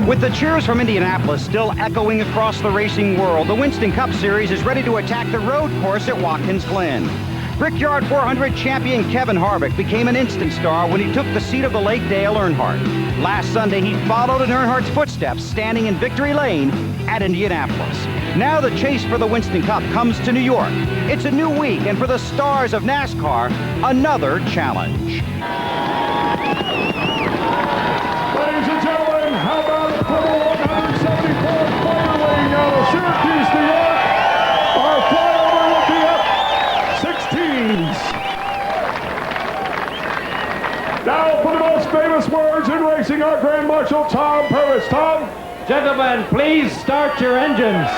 With the cheers from Indianapolis still echoing across the racing world, the Winston Cup Series is ready to attack the road course at Watkins Glen. Brickyard 400 champion Kevin Harvick became an instant star when he took the seat of the late Dale Earnhardt. Last Sunday, he followed in Earnhardt's footsteps, standing in victory lane at Indianapolis. Now the chase for the Winston Cup comes to New York. It's a new week, and for the stars of NASCAR, another challenge. Ladies and gentlemen, how about for the 174th Fire Wing out of Syracuse, New York, our flyover looking at 16s. Now for the most famous words in racing, our Grand Marshal Tom Paris. Tom? Gentlemen, please start your engines.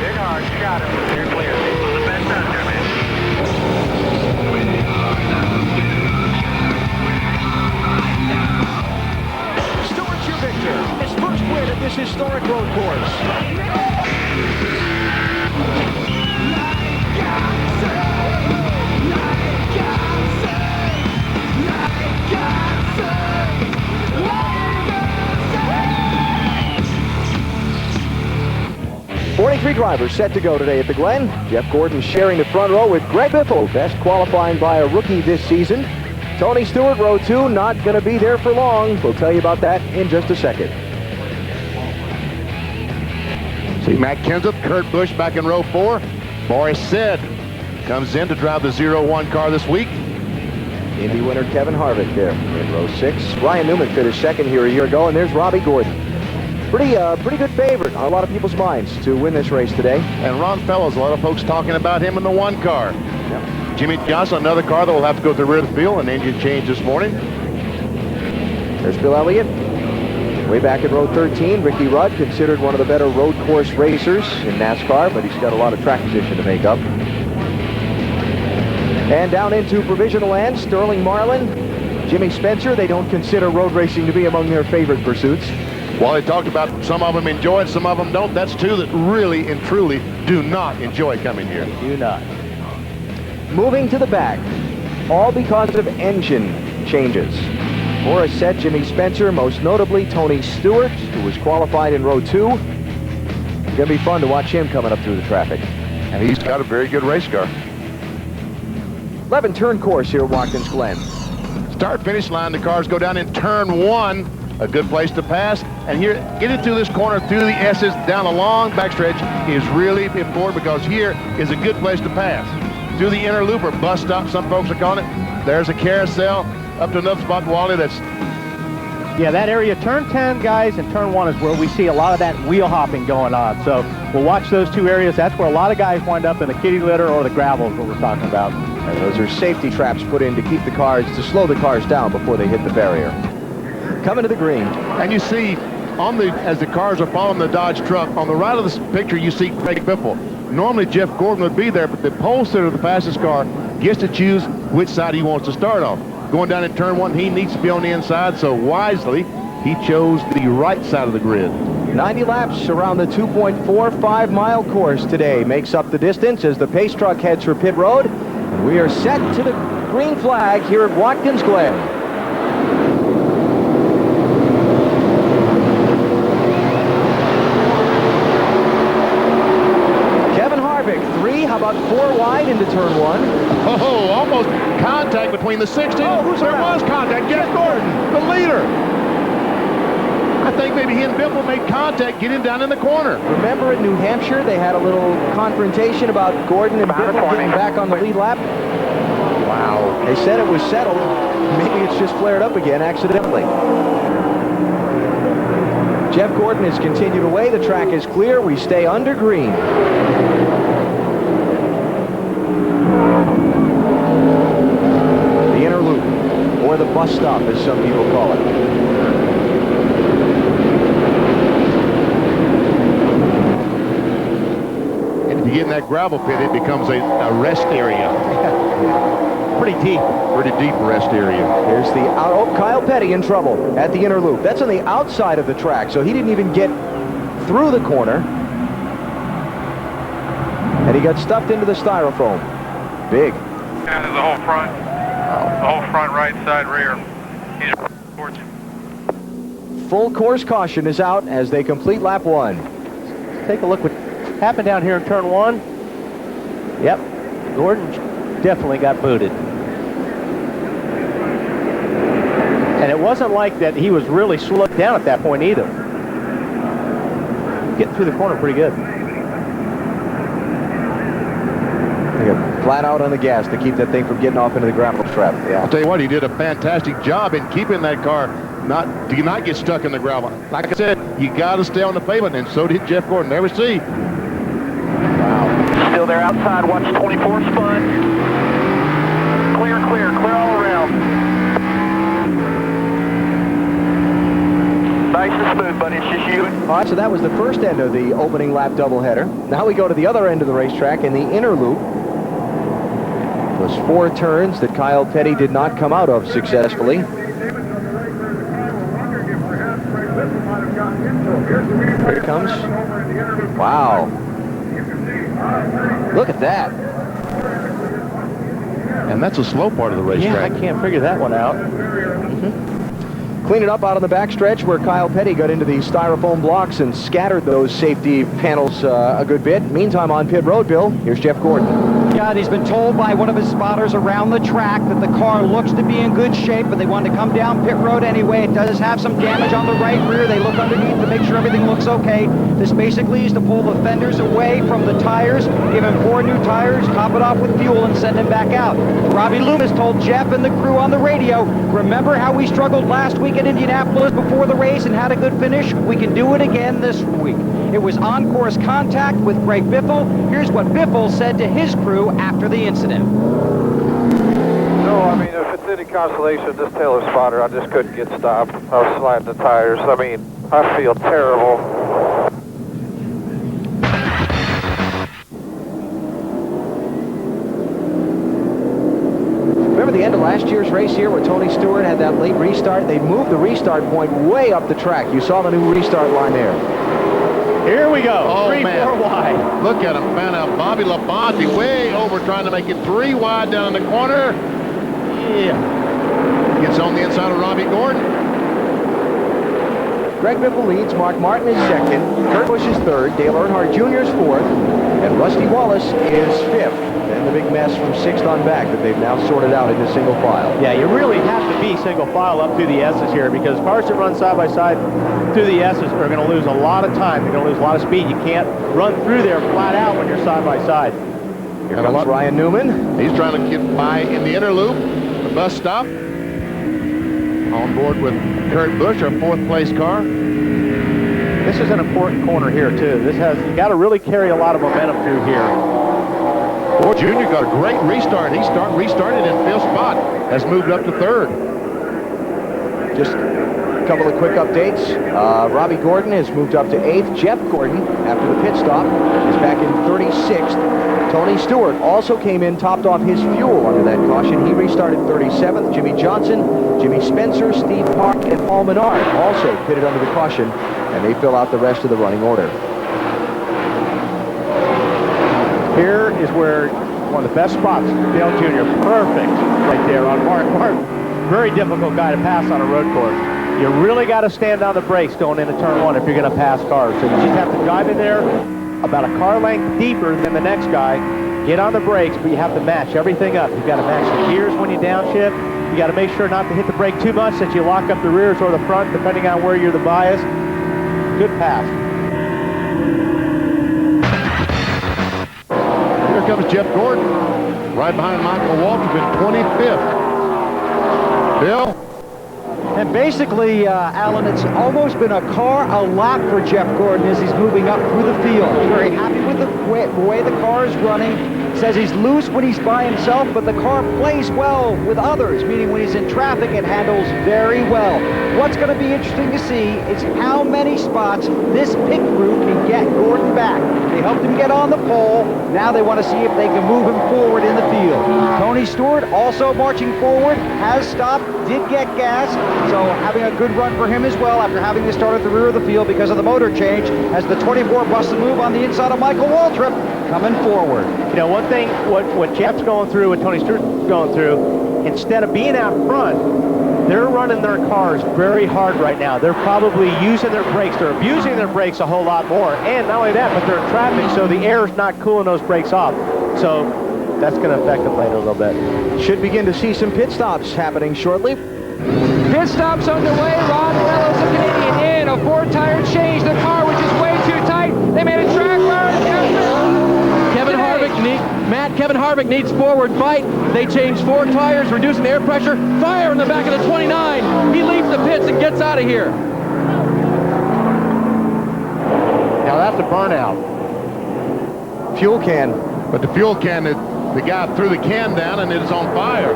Dig hard, you got it. You're clear. The best out there, man. Stewart's your victor. His first win at this historic road course. Three drivers set to go today at the Glen. Jeff Gordon sharing the front row with Greg Biffle, best qualifying by a rookie this season. Tony Stewart, row 2, not going to be there for long. We'll tell you about that in just a second. See Matt Kenseth, Kurt Busch back in row 4. Boris Said comes in to drive the 0-1 car this week. Indy winner Kevin Harvick there in row 6. Ryan Newman finished second here a year ago, and there's Robbie Gordon. Pretty good favorite on a lot of people's minds to win this race today. And Ron Fellows, a lot of folks talking about him in the 1 car. Yep. Jimmy Johnson, another car that will have to go to the rear of the field, an engine change this morning. There's Bill Elliott. Way back in row 13, Ricky Rudd, considered one of the better road course racers in NASCAR, but he's got a lot of track position to make up. And down into provisional land, Sterling Marlin, Jimmy Spencer. They don't consider road racing to be among their favorite pursuits. While they talked about some of them enjoy it, some of them don't, that's two that really and truly do not enjoy coming here. Do not. Moving to the back, all because of engine changes. Boris Said, Jimmy Spencer, most notably Tony Stewart, who was qualified in row 2. It's going to be fun to watch him coming up through the traffic. And he's got a very good race car. 11-turn course here at Watkins Glen. Start-finish line, the cars go down in turn 1. A good place to pass. And here, getting through this corner, through the S's, down a long backstretch is really important because here is a good place to pass. Through the inner loop or bus stop, some folks are calling it. There's a carousel up to another spot, Wally, that's... Yeah, that area, turn 10, guys, and turn 1 is where we see a lot of that wheel hopping going on. So we'll watch those 2 areas. That's where a lot of guys wind up in the kitty litter or the gravel is what we're talking about. And those are safety traps put in to keep the cars, to slow the cars down before they hit the barrier. Coming to the green. And you see, as the cars are following the Dodge truck, on the right of this picture, you see Greg Biffle. Normally, Jeff Gordon would be there, but the pole sitter of the fastest car gets to choose which side he wants to start on. Going down in turn 1, he needs to be on the inside, so wisely, he chose the right side of the grid. 90 laps around the 2.45-mile course today makes up the distance as the pace truck heads for pit road. And we are set to the green flag here at Watkins Glen. How about 4 wide into turn 1? Oh, almost contact between the 16. Oh, who's there around? was contact. Jeff Gordon, the leader. I think maybe he and Biffle made contact getting down in the corner. Remember in New Hampshire, they had a little confrontation about Gordon and Biffle getting back on the lead lap? Wow. They said it was settled. Maybe it's just flared up again accidentally. Jeff Gordon has continued away. The track is clear. We stay under green. The inner loop, or the bus stop, as some people call it. And if you get in that gravel pit, it becomes a rest area. Pretty deep. Pretty deep rest area. Here's the out. Oh, Kyle Petty in trouble at the inner loop. That's on the outside of the track, so he didn't even get through the corner. And he got stuffed into the styrofoam. Big. Yeah, there's the whole front. The whole front, right side, rear. He's towards you. Full course caution is out as they complete lap 1. Let's take a look what happened down here in turn 1. Yep, Gordon definitely got booted. And it wasn't like that he was really slowed down at that point either. Getting through the corner pretty good. They got flat out on the gas to keep that thing from getting off into the gravel trap. Yeah. I'll tell you what, he did a fantastic job in keeping that car do not get stuck in the gravel. Like I said, you got to stay on the pavement, and so did Jeff Gordon. There we see. Wow. Still there outside. Watch 24 spun. Clear, clear, clear all around. Nice and smooth, buddy. It's just you. All right, so that was the first end of the opening lap doubleheader. Now we go to the other end of the racetrack in the inner loop. Those 4 turns that Kyle Petty did not come out of successfully. Here it comes. Wow. Look at that. And that's a slow part of the racetrack. Yeah, I can't figure that one out. Clean it up out on the backstretch where Kyle Petty got into the styrofoam blocks and scattered those safety panels a good bit. Meantime, on pit road, Bill, here's Jeff Gordon. Yeah, and he's been told by one of his spotters around the track that the car looks to be in good shape, but they want to come down pit road anyway. It does have some damage on the right rear. They look underneath to make sure everything looks okay. This basically is to pull the fenders away from the tires, give him 4 new tires, top it off with fuel, and send him back out. Robbie Loomis told Jeff and the crew on the radio, remember how we struggled last week at Indianapolis before the race and had a good finish? We can do it again this week. It was on-course contact with Greg Biffle. Here's what Biffle said to his crew after the incident. No, I mean, if it's any consolation, this Taylor spotter, I just couldn't get stopped. I was sliding the tires. I mean, I feel terrible. Remember the end of last year's race here where Tony Stewart had that late restart? They moved the restart point way up the track. You saw the new restart line there. Here we go. Oh, 3, man. 4 wide. Look at him, man. Out Bobby Labonte way over trying to make it 3 wide down in the corner. Yeah. Gets on the inside of Robbie Gordon. Greg Biffle leads, Mark Martin is second, Kurt Busch is third, Dale Earnhardt Jr. is fourth, and Rusty Wallace is fifth. And the big mess from sixth on back that they've now sorted out into single file. Yeah, you really have to be single file up through the S's here because cars that run side by side through the S's are going to lose a lot of time. They're going to lose a lot of speed. You can't run through there flat out when you're side by side. Here comes Ryan Newman. He's trying to get by in the inner loop. The bus stop. On board with Kurt Busch, our 4th place car. This is an important corner here too. You got to really carry a lot of momentum through here. Ford Jr. got a great restart. He restarted in 5th spot. Has moved up to 3rd. Just a couple of quick updates. Robbie Gordon has moved up to 8th. Jeff Gordon, after the pit stop, is back in 36th. Tony Stewart also came in, topped off his fuel under that caution. He restarted 37th. Jimmy Johnson, Jimmy Spencer, Steve Park, and Paul Menard also pitted under the caution, and they fill out the rest of the running order. Here is where one of the best spots, Dale Jr. Perfect right there on Mark. Mark, very difficult guy to pass on a road course. You really got to stand on the brakes going into turn 1 if you're going to pass cars. So you just have to drive in there about a car length deeper than the next guy, get on the brakes, but you have to match everything up. You've got to match the gears when you downshift. You got to make sure not to hit the brake too much that you lock up the rears or the front, depending on where you're the bias. Good pass. Here comes Jeff Gordon, right behind Michael Walters in 25th. Bill? And basically, Alan, it's almost been a car a lap for Jeff Gordon as he's moving up through the field. He's very happy with the way the car is running. Says he's loose when he's by himself, but the car plays well with others, meaning when he's in traffic, it handles very well. What's going to be interesting to see is how many spots this pit crew can get Gordon back. They helped him get on the pole. Now they want to see if they can move him forward in the field. Tony Stewart also marching forward, has stopped. did get gas, so having a good run for him as well after having to start at the rear of the field because of the motor change as the 24 busts a move on the inside of Michael Waltrip coming forward. You know, one thing, what Jeff's going through, what Tony Stewart's going through, instead of being out front, they're running their cars very hard right now. They're probably using their brakes. They're abusing their brakes a whole lot more. And not only that, but they're in traffic, so the air's not cooling those brakes off. So that's going to affect them later a little bit. Should begin to see some pit stops happening shortly. Pit stops underway. Ron Fellows, the Canadian, in a 4-tire change. The car was just way too tight. They made a track Kevin Harvick needs forward fight. They changed 4 tires, reducing air pressure. Fire in the back of the 29. He leaves the pits and gets out of here. Now that's a burnout. Fuel can. But the fuel can, the guy threw the can down and it is on fire.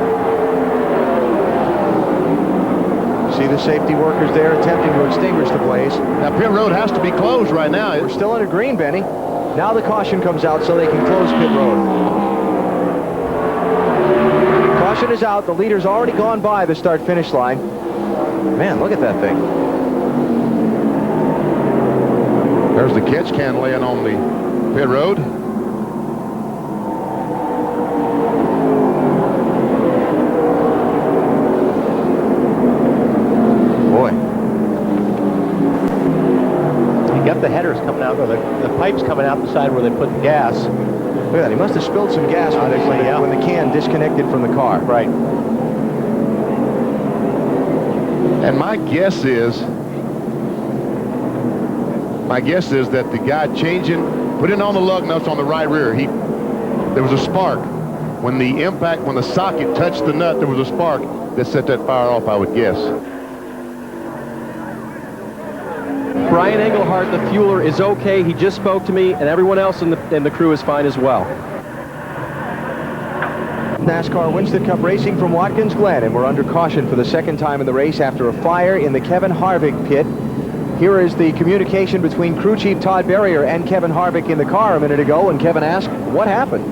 See the safety workers there attempting to extinguish the blaze. Now pit road has to be closed right now. We're still under green, Benny. Now the caution comes out so they can close pit road. Caution is out. The leader's already gone by the start-finish line. Man, look at that thing. There's the catch can laying on the pit road. Boy. You got the headers coming out, or the pipes coming out the side where they put the gas. Look at that. He must have spilled some gas when the can disconnected from the car. Right. And my guess is that the guy putting on the lug nuts on the right rear, there was a spark. When the socket touched the nut, there was a spark that set that fire off, I would guess. Brian Engelhardt, the fueler, is okay. He just spoke to me, and everyone else in the crew is fine as well. NASCAR Winston Cup racing from Watkins, Glen, and we're under caution for the second time in the race after a fire in the Kevin Harvick pit. Here is the communication between crew chief Todd Berrier and Kevin Harvick in the car a minute ago, and Kevin asked, what happened?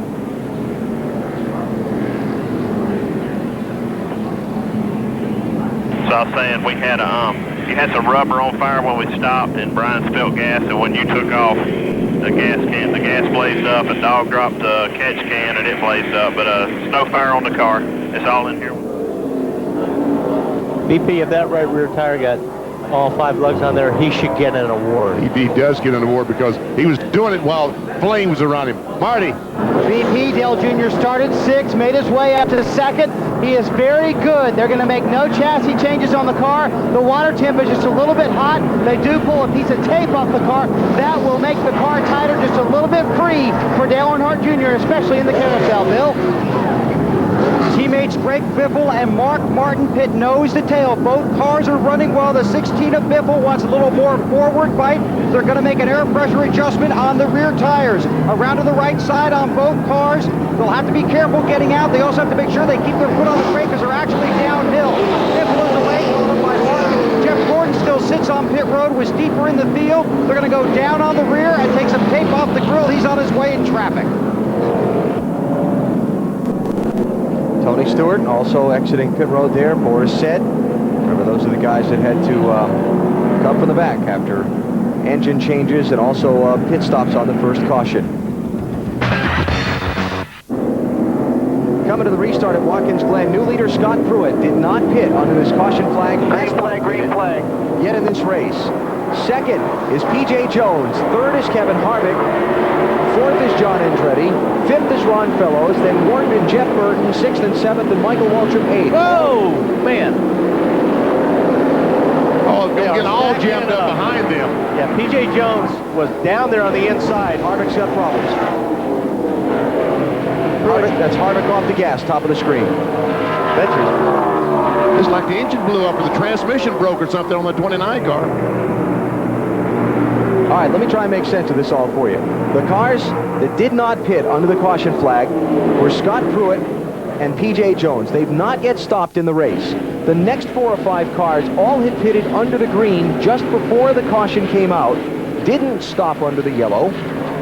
So I was saying we had you had some rubber on fire when we stopped, and Brian spilled gas, and when you took off, the gas blazed up, and Dog dropped the catch can, and it blazed up. But there's no fire on the car. It's all in here. BP, if that right rear tire got all 5 lugs on there, he should get an award. He does get an award because he was doing it while flames around him. Marty. BP, Dale Jr. started 6th, made his way up to 2nd. He is very good. They're going to make no chassis changes on the car. The water temp is just a little bit hot. They do pull a piece of tape off the car. That will make the car tighter, just a little bit free for Dale Earnhardt Jr., especially in the carousel, Bill. Teammates Greg Biffle and Mark Martin pit nose to tail. Both cars are running well. The 16 of Biffle wants a little more forward bite. They're going to make an air pressure adjustment on the rear tires. Around to the right side on both cars. They'll have to be careful getting out. They also have to make sure they keep their foot on the brake because they're actually downhill. Biffle is away, followed by Mark. Jeff Gordon still sits on pit road, was deeper in the field. They're going to go down on the rear and take some tape off the grill. He's on his way in traffic. Tony Stewart also exiting pit road there. Boris said, remember, those are the guys that had to come from the back after engine changes and also pit stops on the first caution. Coming to the restart at Watkins Glen, new leader Scott Pruitt did not pit under this caution flag. Green flag. Yet in this race. Second is P.J. Jones. Third is Kevin Harvick. Fourth is John Andretti. Fifth is Ron Fellows. Then Warren and Jeff Burton. 6th and 7th, and Michael Waltrip 8th. Whoa, man. Oh, they're getting all jammed up behind them. Yeah, P.J. Jones was down there on the inside. Harvick's got problems. That's Harvick off the gas, top of the screen. It's like the engine blew up or the transmission broke or something on the 29 car. All right, let me try and make sense of this all for you. The cars that did not pit under the caution flag were Scott Pruitt and P.J. Jones. They've not yet stopped in the race. The next 4 or 5 cars all had pitted under the green just before the caution came out, didn't stop under the yellow,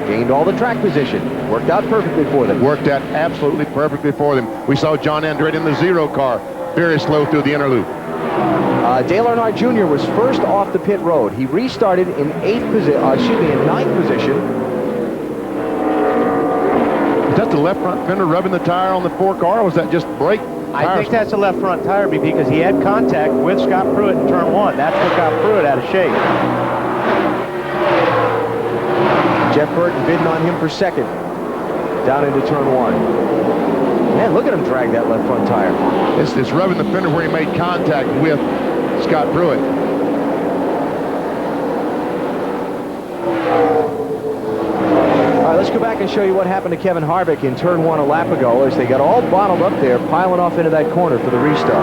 gained all the track position. Worked out perfectly for them. Worked out absolutely perfectly for them. We saw John Andretti in the 0 car. very slow through the inner loop. Dale Earnhardt Jr. was first off the pit road. He restarted in ninth position. Is that the left front fender rubbing the tire on the 4 car, or was that just brake? I think that's the left front tire because he had contact with Scott Pruitt in turn 1. That's what got Pruitt out of shape. Jeff Burton bidding on him for second. Down into turn 1. Man, look at him drag that left front tire. It's rubbing the fender where he made contact with Scott Pruitt. All right, let's go back and show you what happened to Kevin Harvick in turn 1 a lap ago as they got all bottled up there, piling off into that corner for the restart.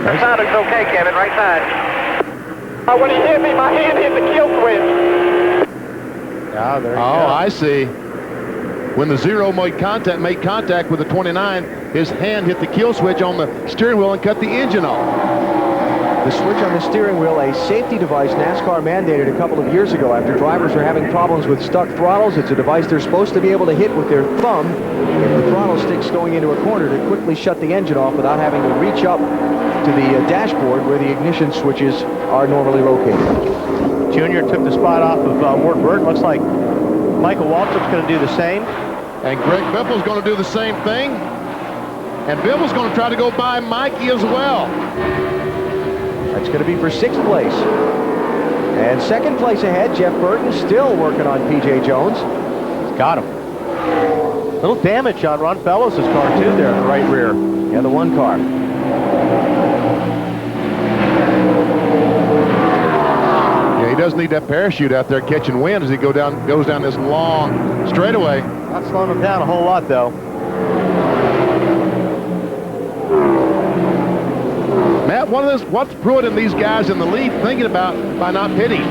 Right side looks okay, Kevin. Right side. When he hit me, my hand hit the kill switch. Oh, there you go. I see. When the 0 made contact with the 29, his hand hit the kill switch on the steering wheel and cut the engine off. The switch on the steering wheel, a safety device NASCAR mandated a couple of years ago after drivers are having problems with stuck throttles. It's a device they're supposed to be able to hit with their thumb if the throttle stick's going into a corner to quickly shut the engine off without having to reach up to the dashboard where the ignition switches are normally located. Junior took the spot off of Ward Burton. Looks like Michael Waltrip's going to do the same. And Greg Biffle's going to do the same thing. And Biffle's going to try to go by Mikey as well. That's going to be for 6th place. And 2nd place ahead, Jeff Burton still working on P.J. Jones. He's got him. Little damage on Ron Fellows' car, too, there in the right rear. Yeah, the 1 car. Yeah, he does need that parachute out there catching wind as he goes down this long straightaway. Not slowing him down a whole lot, though. Matt, what's Pruitt and these guys in the lead thinking about by not pitting?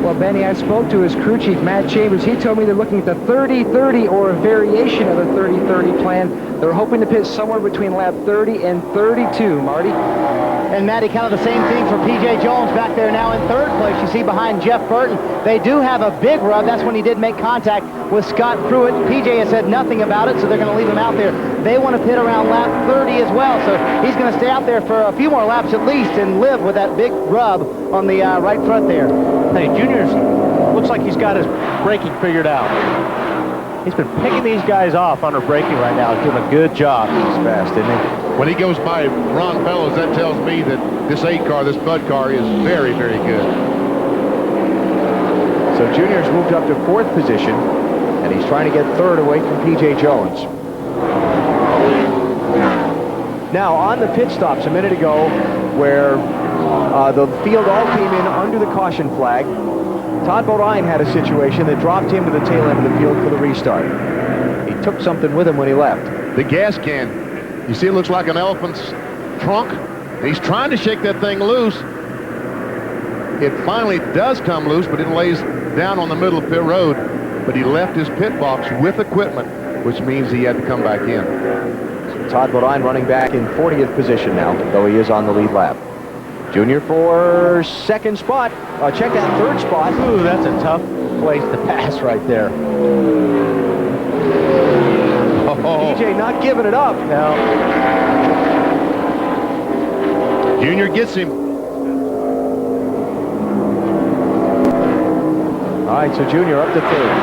Well, Benny, I spoke to his crew chief, Matt Chambers. He told me they're looking at the 30-30 or a variation of the 30-30 plan. They're hoping to pit somewhere between lap 30 and 32, Marty. And Matty, kind of the same thing for P.J. Jones back there now in 3rd place. You see behind Jeff Burton, they do have a big rub. That's when he did make contact with Scott Pruitt. P.J. has said nothing about it, so they're going to leave him out there. They want to pit around lap 30 as well, so he's going to stay out there for a few more laps at least and live with that big rub on the right front there. Hey, Junior's looks like he's got his braking figured out. He's been picking these guys off under braking right now. He's doing a good job. He's fast, isn't he? When he goes by Ron Fellows, that tells me that this 8 car, this Bud car, is very, very good. So Junior's moved up to 4th position, and he's trying to get 3rd away from P.J. Jones. Now, on the pit stops a minute ago, where the field all came in under the caution flag, Todd Bodine had a situation that dropped him to the tail end of the field for the restart. He took something with him when he left. The gas can. You see, it looks like an elephant's trunk. He's trying to shake that thing loose. It finally does come loose, but it lays down on the middle of pit road. But he left his pit box with equipment, which means he had to come back in. So Todd Bodine running back in 40th position now, though he is on the lead lap. Junior for 2nd spot. Check that 3rd spot. Ooh, that's a tough place to pass right there. PJ not giving it up. No. Junior gets him. All right, so Junior up to 3rd.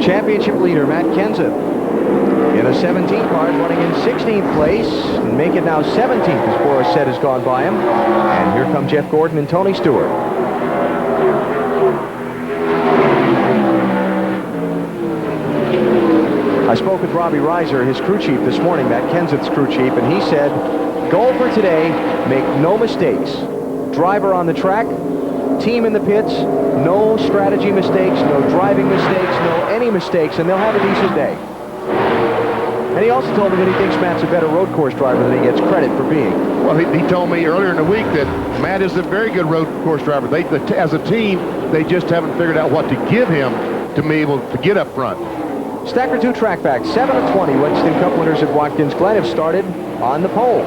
Championship leader Matt Kenseth in a 17 car running in 16th place and make it now 17th as Boris said has gone by him. And here come Jeff Gordon and Tony Stewart. I spoke with Robbie Reiser, his crew chief, this morning, Matt Kenseth's crew chief, and he said, goal for today, make no mistakes. Driver on the track, team in the pits, no strategy mistakes, no driving mistakes, no any mistakes, and they'll have a decent day. And he also told me that he thinks Matt's a better road course driver than he gets credit for being. Well, he told me earlier in the week that Matt is a very good road course driver. As a team, they just haven't figured out what to give him to be able to get up front. Stacker 2 track back, 7 of 20 Winston Cup winners at Watkins Glen have started on the pole.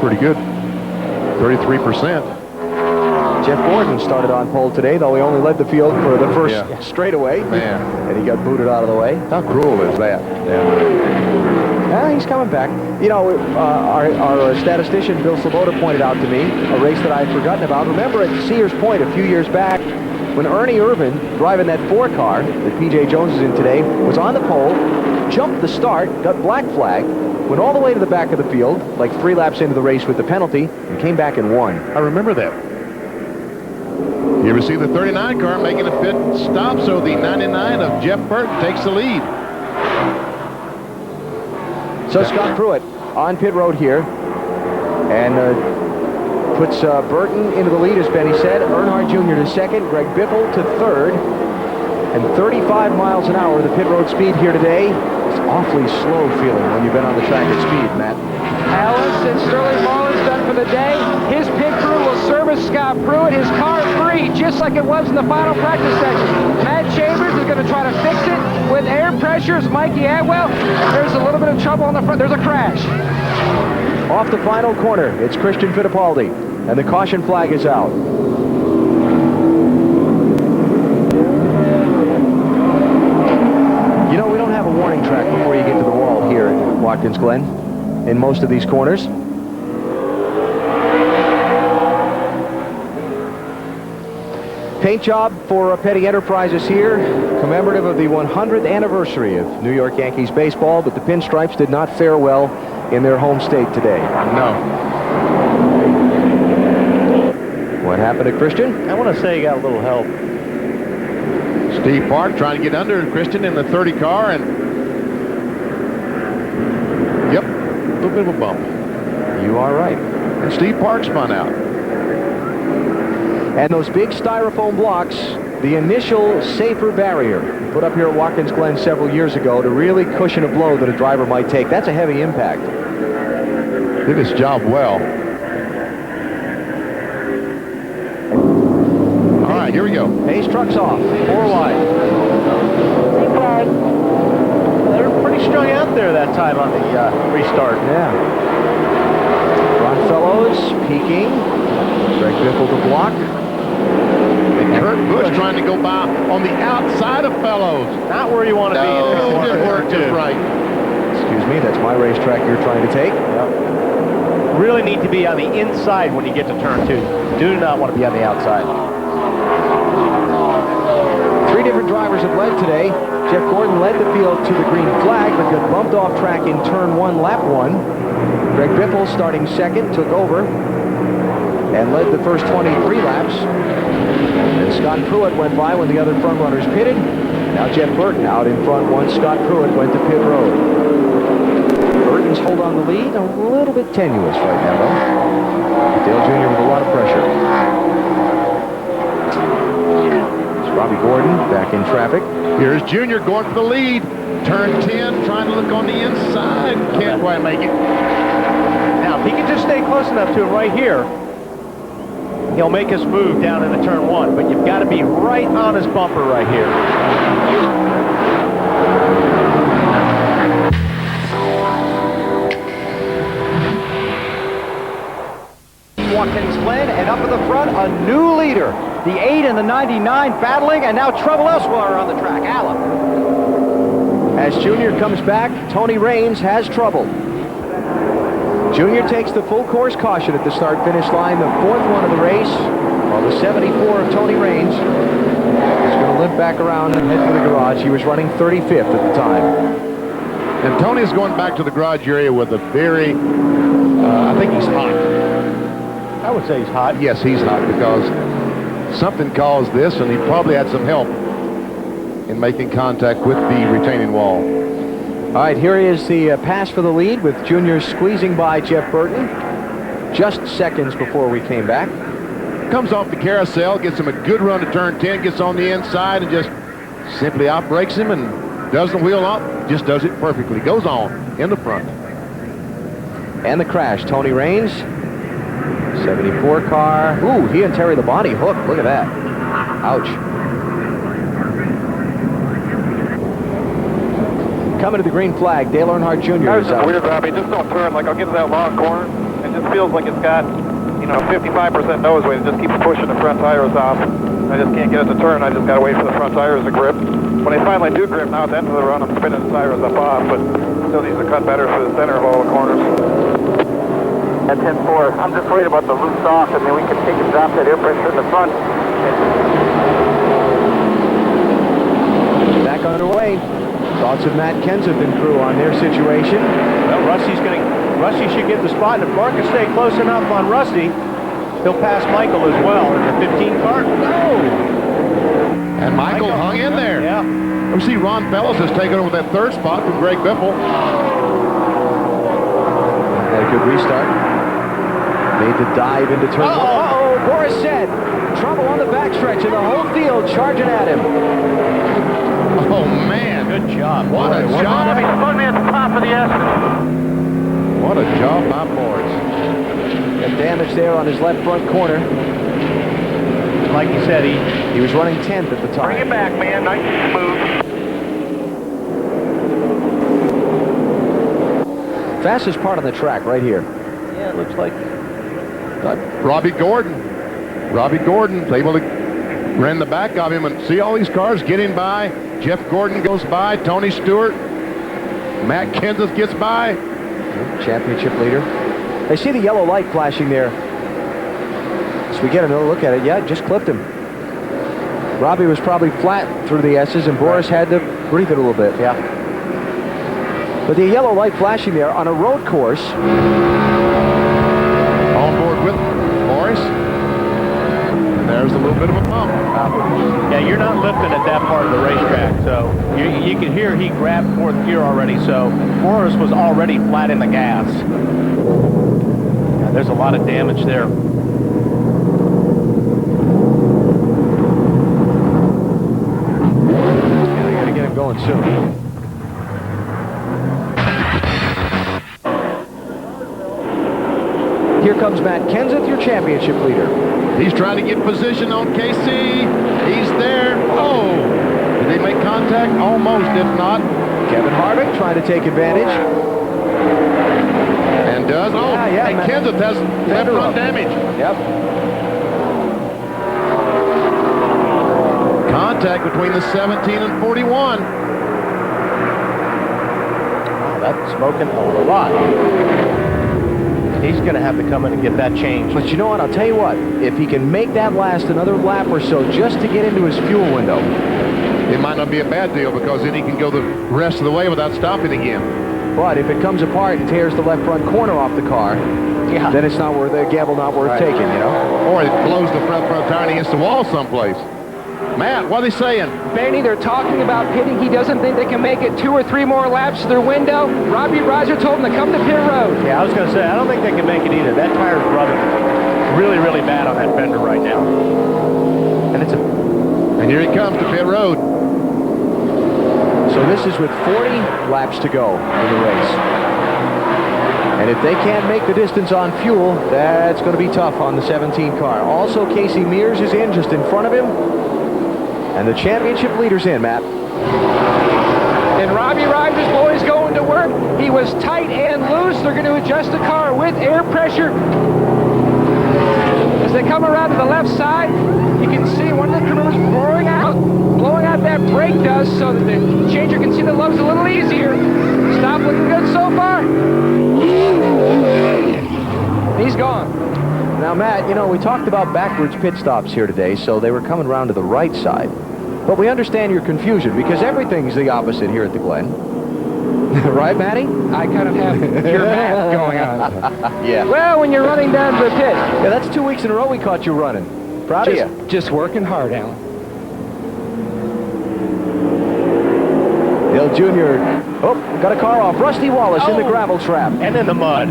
pretty good. 33%. Jeff Gordon started on pole today, though he only led the field for the first straightaway. Man. And he got booted out of the way. How cruel is that? Yeah, he's coming back. You know, our statistician, Bill Sloboda, pointed out to me a race that I had forgotten about. Remember at Sears Point a few years back when Ernie Irvin, driving that 4 car that P.J. Jones is in today, was on the pole, jumped the start, got black flagged, went all the way to the back of the field, like 3 laps into the race with the penalty, and came back and won. I remember that. You ever see the 39 car making a pit stop, so the 99 of Jeff Burton takes the lead. So Scott Pruitt on pit road here, and puts Burton into the lead, as Benny said. Earnhardt Jr. to second, Greg Biffle to third, and 35 miles an hour, the pit road speed here today. It's awfully slow feeling when you've been on the track at speed, Matt. Alice and Sterling Mullins done for the day. His pit crew will service Scott Pruitt. His car free, just like it was in the final practice session. Matt Chambers is going to try to fix it with air pressures. Mikey Atwell, there's a little bit of trouble on the front. There's a crash. Off the final corner, it's Christian Fittipaldi, and the caution flag is out. You know, we don't have a warning track before you get to the wall here at Watkins Glen in most of these corners. Paint job for Petty Enterprises here, commemorative of the 100th anniversary of New York Yankees baseball, but the pinstripes did not fare well in their home state today. No. What happened to Christian? I want to say he got a little help. Steve Park trying to get under Christian in the 30 car, and yep, a little bit of a bump. You are right. And Steve Park spun out. And those big styrofoam blocks, the initial safer barrier put up here at Watkins Glen several years ago to really cushion a blow that a driver might take. That's a heavy impact. Did his job well. All right, here we go. Hayes trucks off, 4 wide. They were pretty strung out there that time on the restart. Yeah. Ron Fellows peaking. Greg Biffle to block. Kurt Busch trying to go by on the outside of Fellows. Not where you want to be. No, it didn't work just right. Excuse me, that's my racetrack you're trying to take. Yep. Really need to be on the inside when you get to turn 2. Do not want to be on the outside. 3 different drivers have led today. Jeff Gordon led the field to the green flag, but got bumped off track in turn 1, lap 1. Greg Biffle, starting second, took over and led the first 23 laps. And Scott Pruitt went by when the other front runners pitted. Now Jeff Burton out in front once Scott Pruitt went to pit road. Burton's hold on the lead, a little bit tenuous right now, though. Dale Jr. with a lot of pressure. It's Robbie Gordon back in traffic. Here's Junior going for the lead. Turn 10, trying to look on the inside. Can't quite make it. Now, if he can just stay close enough to him right here, he'll make his move down into turn 1, but you've got to be right on his bumper right here. Watkins Glen, and up at the front, a new leader. The 8 and the 99 battling, and now trouble elsewhere on the track. Alan. As Junior comes back, Tony Raines has trouble. Junior takes the full course caution at the start-finish line, the 4th one of the race, while the 74 of Tony Raines is going to limp back around and head for the garage. He was running 35th at the time. And Tony's going back to the garage area with a very, I think he's hot. I would say he's hot. Yes, he's hot because something caused this, and he probably had some help in making contact with the retaining wall. All right, here is the pass for the lead with Junior squeezing by Jeff Burton just seconds before we came back. Comes off the carousel, gets him a good run to turn 10, gets on the inside and just simply outbrakes him and doesn't wheel up, just does it perfectly. Goes on in the front. And the crash, Tony Raines, 74 car. Ooh, he and Terry Labonte hooked. Look at that. Ouch. Coming to the green flag, Dale Earnhardt Jr. is out. Weird, Robbie. Just don't turn. Like, I'll get to that long corner and just feels like it's got, 55% nose weight. It just keeps pushing the front tires off. I just can't get it to turn. I just got to wait for the front tires to grip. When they finally do grip, now at the end of the run, I'm spinning the tires up off, but still needs to cut better through the center of all the corners. At 10-4, I'm just worried about the loose off, and then we can take and drop that air pressure in the front. Back underway. Thoughts of Matt Kenseth and crew on their situation. Well, Rusty should get the spot, and if Mark can stay close enough on Rusty, he'll pass Michael as well in the 15 car. No! And Michael hung in there. Yeah. We see Ron Fellows has taken over that third spot from Greg Biffle. Had a good restart. Made the dive into turn. Uh-oh! Boris said, trouble on the backstretch, and the whole field charging at him. Oh, man. Good job. What a job. Put me at the top of the S. What a job by Boris. Got damage there on his left front corner. Like he said, he was running 10th at the time. Bring it back, man. Nice and smooth. Fastest part on the track right here. yeah, it looks like Robbie Gordon. Robbie Gordon's able to run the back of him and see all these cars getting by. Jeff Gordon goes by. Tony Stewart. Matt Kenseth gets by. Championship leader. I see the yellow light flashing there. As we get another look at it, yeah, just clipped him. Robbie was probably flat through the S's, and Boris had to breathe it a little bit. yeah. But the yellow light flashing there on a road course. On board with Boris. And there's a little bit of a bump. Yeah, you're not lifting at that part of the racetrack, so you can hear he grabbed fourth gear already, so Boris was already flat in the gas. Yeah, there's a lot of damage there. Yeah, they gotta get him going soon. Here comes Matt Kenseth, your championship leader. He's trying to get position on KC. He's there. Oh! Did they make contact? Almost, if not. Kevin Harvick trying to take advantage. And does. Oh, yeah, and Kenseth has left front damage. Yep. Contact between the 17 and 41. Wow, that's smoking a lot. He's going to have to come in and get that changed. But you know what? I'll tell you what. If he can make that last another lap or so just to get into his fuel window. It might not be a bad deal because then he can go the rest of the way without stopping again. But if it comes apart and tears the left front corner off the car, then it's not worth a gamble, not worth taking, you know? Or it blows the front tire and against the wall someplace. Matt, what are they saying? Benny, they're talking about pitting. He doesn't think they can make it 2 or 3 more laps to their window. Robbie Reiser told them to come to pit road. Yeah, I was going to say, I don't think they can make it either. That tire's rubbing really, really bad on that fender right now. And here he comes to pit road. So this is with 40 laps to go in the race. And if they can't make the distance on fuel, that's going to be tough on the 17 car. Also, Casey Mears is in just in front of him. And the championship leader's in, Matt. And Robbie Reiser's boys going to work. He was tight and loose. They're going to adjust the car with air pressure. As they come around to the left side, you can see one of the crews blowing out that brake dust so that the changer can see the lugs a little easier. Stop looking good so far. He's gone. Now, Matt, you know, we talked about backwards pit stops here today, so they were coming around to the right side. But we understand your confusion because everything's the opposite here at the Glen. Right, Matty? I kind of have your math going on. Yeah. Well, when you're running down to the pit. Yeah, that's 2 weeks in a row we caught you running. Proud of you. Just working hard, Alan. Dale Jr. Oh, got a car off. Rusty Wallace in the gravel trap. And in the mud.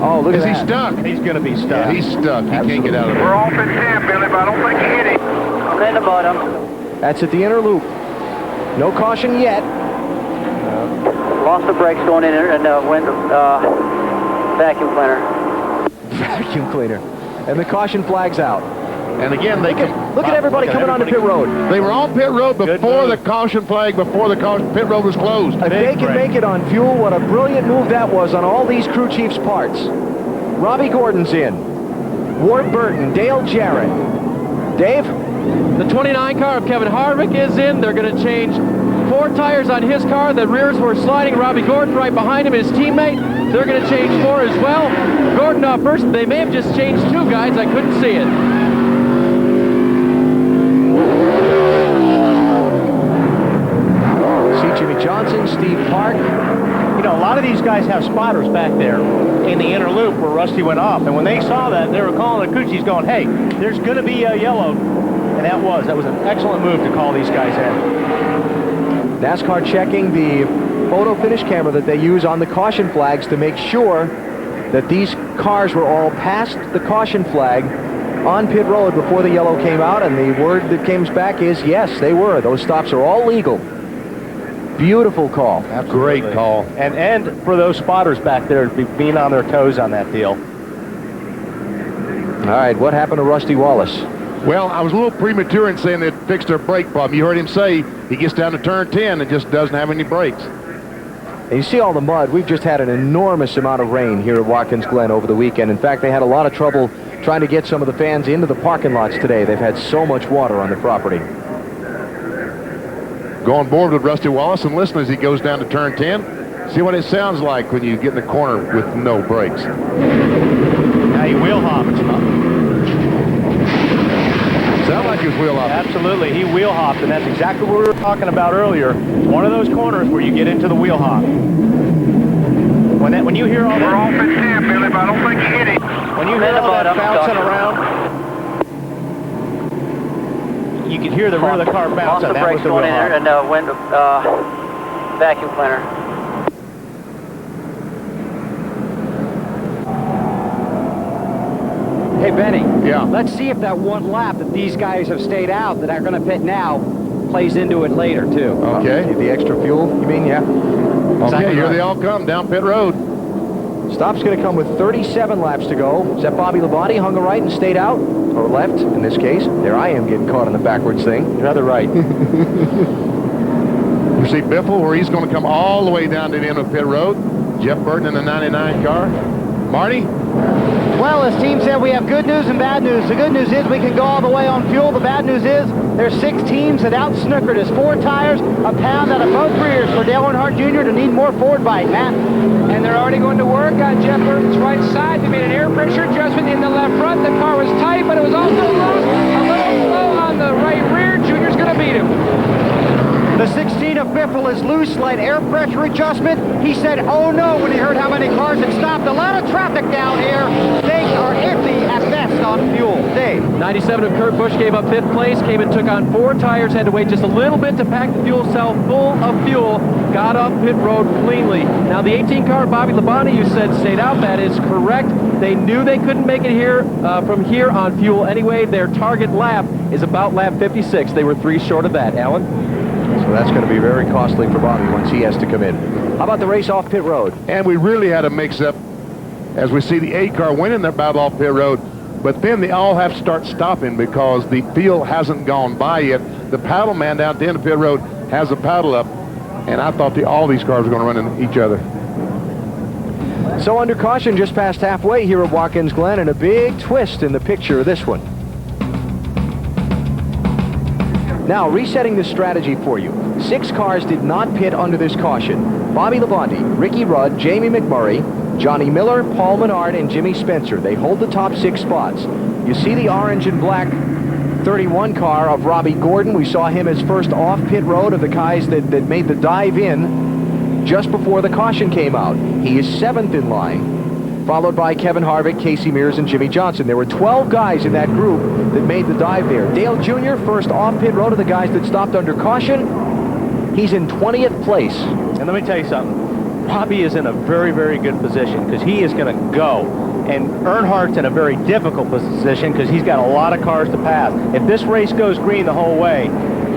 Oh, look at that. Is he stuck? He's going to be stuck. Yeah, he's stuck. He can't get out of there. We're off in 10, Billy, but I don't think he hit him. I'm in the bottom. That's at the inner loop. No caution yet. Lost the brakes going in and went vacuum cleaner. Vacuum cleaner. And the caution flag's out. And again, Look at everybody coming onto pit road. They were on pit road before the caution flag, before the pit road was closed. If they can make it on fuel, what a brilliant move that was on all these crew chiefs' parts. Robbie Gordon's in. Ward Burton, Dale Jarrett. Dave? The 29 car of Kevin Harvick is in. They're going to change 4 tires on his car. The rears were sliding. Robbie Gordon right behind him, his teammate. They're going to change 4 as well. Gordon off first. They may have just changed 2 guys. I couldn't see it. See Jimmy Johnson, Steve Park. You know, a lot of these guys have spotters back there in the inner loop where Rusty went off. And when they saw that, they were calling the crew chiefs going, hey, there's going to be a yellow. And that was an excellent move to call these guys in. NASCAR checking the photo finish camera that they use on the caution flags to make sure that these cars were all past the caution flag on pit road before the yellow came out. And the word that came back is, yes, they were. Those stops are all legal. Beautiful call. Absolutely. Great call. And for those spotters back there being on their toes on that deal. All right, what happened to Rusty Wallace? Well, I was a little premature in saying they'd fixed their brake problem. You heard him say he gets down to turn 10 and just doesn't have any brakes. And you see all the mud. We've just had an enormous amount of rain here at Watkins Glen over the weekend. In fact, they had a lot of trouble trying to get some of the fans into the parking lots today. They've had so much water on the property. Go on board with Rusty Wallace and listen as he goes down to turn 10. See what it sounds like when you get in the corner with no brakes. Now he wheel hopped. Sound like he was wheel hopping. Absolutely, he wheel hopped, and that's exactly what we were talking about earlier. One of those corners where you get into the wheel hop. When you hear all that, we're off at 10, Billy, but I don't think he hit it. When you hear all that bouncing around, you can hear the rear of the car bouncing. That was the wheel hop. And vacuum cleaner. Hey, Benny. Yeah. Let's see if that one lap that these guys have stayed out that are going to pit now plays into it later, too. Okay. The extra fuel, you mean? Yeah. Okay, Exactly here right. they all come down pit road. Stop's going to come with 37 laps to go. Is that Bobby Labonte hung a right and stayed out? Or left, in this case. There I am getting caught on the backwards thing. Another right. You see Biffle where he's going to come all the way down to the end of pit road. Jeff Burton in the 99 car. Marty? Well, as team said, we have good news and bad news. The good news is we can go all the way on fuel. The bad news is there's 6 teams that out-snookered us. 4 tires, a pound out of both rears for Dale Earnhardt Jr. to need more forward bite. Matt? And they're already going to work on Jeff Burton's right side. They made an air pressure adjustment in the left front. The car was tight, but it was also loose. A little slow on the right rear. Junior's going to beat him. The 16 of Biffle is loose, slight air pressure adjustment. He said, oh no, when he heard how many cars had stopped. A lot of traffic down here. They are empty at best on fuel. Dave? 97 of Kurt Busch gave up 5th place, came and took on 4 tires, had to wait just a little bit to pack the fuel cell full of fuel, got off pit road cleanly. Now the 18 car, Bobby Labonte, you said stayed out. That is correct. They knew they couldn't make it here from here on fuel anyway. Their target lap is about lap 56. They were 3 short of that. Alan? So that's going to be very costly for Bobby once he has to come in. How about the race off pit road? And we really had a mix-up as we see the A car winning their battle off pit road, but then they all have to start stopping because the field hasn't gone by yet. The paddle man down at the end of pit road has a paddle up, and I thought all these cars were going to run into each other. So under caution just past halfway here at Watkins Glen, and a big twist in the picture of this one. Now, resetting the strategy for you. 6 cars did not pit under this caution. Bobby Labonte, Ricky Rudd, Jamie McMurray, Johnny Miller, Paul Menard, and Jimmy Spencer. They hold the top 6 spots. You see the orange and black 31 car of Robbie Gordon. We saw him as first off pit road of the guys that made the dive in just before the caution came out. He is 7th in line, followed by Kevin Harvick, Casey Mears, and Jimmy Johnson. There were 12 guys in that group that made the dive there. Dale Jr., first off pit road of the guys that stopped under caution. He's in 20th place. And let me tell you something. Robbie is in a very, very good position because he is going to go. And Earnhardt's in a very difficult position because he's got a lot of cars to pass. If this race goes green the whole way,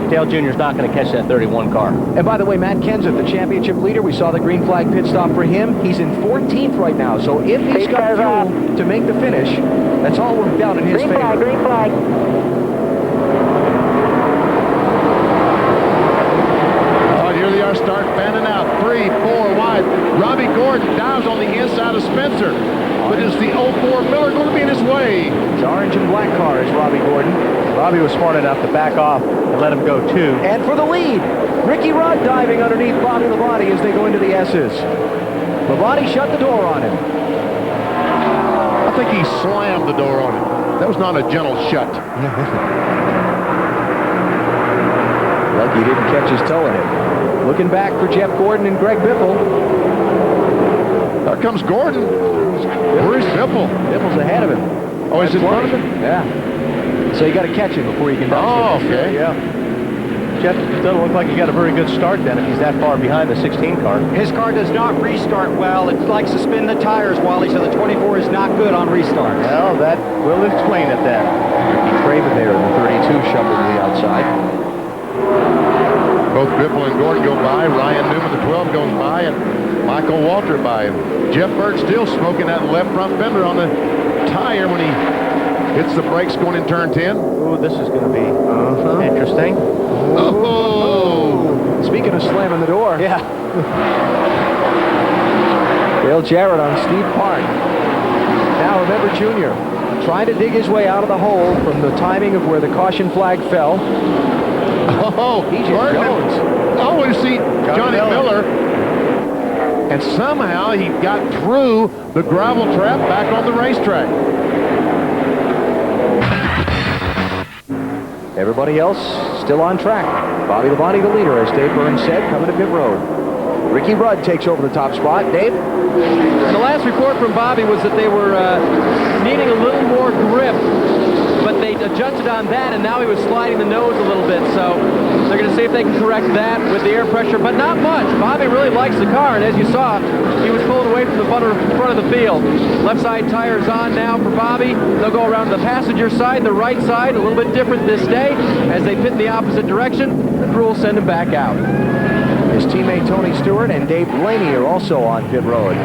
Dale Jr.'s not going to catch that 31 car. And by the way, Matt Kenseth, the championship leader, we saw the green flag pit stop for him. He's in 14th right now. So if he's got fuel to make the finish, that's all worked out in his favor. Green flag. Oh, here they are, start fanning out. 3, 4 wide. Robbie Gordon dives on the inside of Spencer. But it's the open Bobby was smart enough to back off and let him go too. And for the lead, Ricky Rudd diving underneath Bobby Labonte as they go into the S's. Labonte shut the door on him. I think he slammed the door on him. That was not a gentle shut. Lucky he didn't catch his toe in it. Looking back for Jeff Gordon and Greg Biffle. There comes Gordon. Where's Biffle? Biffle's ahead of him. Oh, is it in front of him? Yeah. So you got to catch him before you can touch him. Oh, okay. Yeah. Jeff doesn't look like he got a very good start then if he's that far behind the 16 car. His car does not restart well. It likes to spin the tires, Wally, so the 24 is not good on restarts. Well, that will explain it then. Ricky Craven there in the 32 shuffled to the outside. Both Biffle and Gordon go by. Ryan Newman, the 12, goes by, and Michael Walter by. Jeff Burt still smoking that left front fender on the tire when he hits the brakes going in turn 10. Ooh, this is going to be interesting. Oh! Speaking of slamming the door. Yeah. Dale Jarrett on Steve Park. Now remember Junior trying to dig his way out of the hole from the timing of where the caution flag fell. Oh, He just Burton. goes. Oh, you see Johnny Miller. And somehow he got through the gravel trap back on the racetrack. Everybody else still on track. Bobby Labonte the leader, as Dave Burns said, coming to pit road. Ricky Rudd takes over the top spot. Dave? The last report from Bobby was that they were needing a little more grip, but they adjusted on that, and now he was sliding the nose a little bit, so they're going to see if they can correct that with the air pressure, but not much. Bobby really likes the car, and as you saw, he was pulling away from the front of the field. Left side tire is on now for Bobby. They'll go around to the passenger side, the right side, a little bit different this day. As they pit in the opposite direction, the crew will send him back out. His teammate Tony Stewart and Dave Blaney are also on pit road.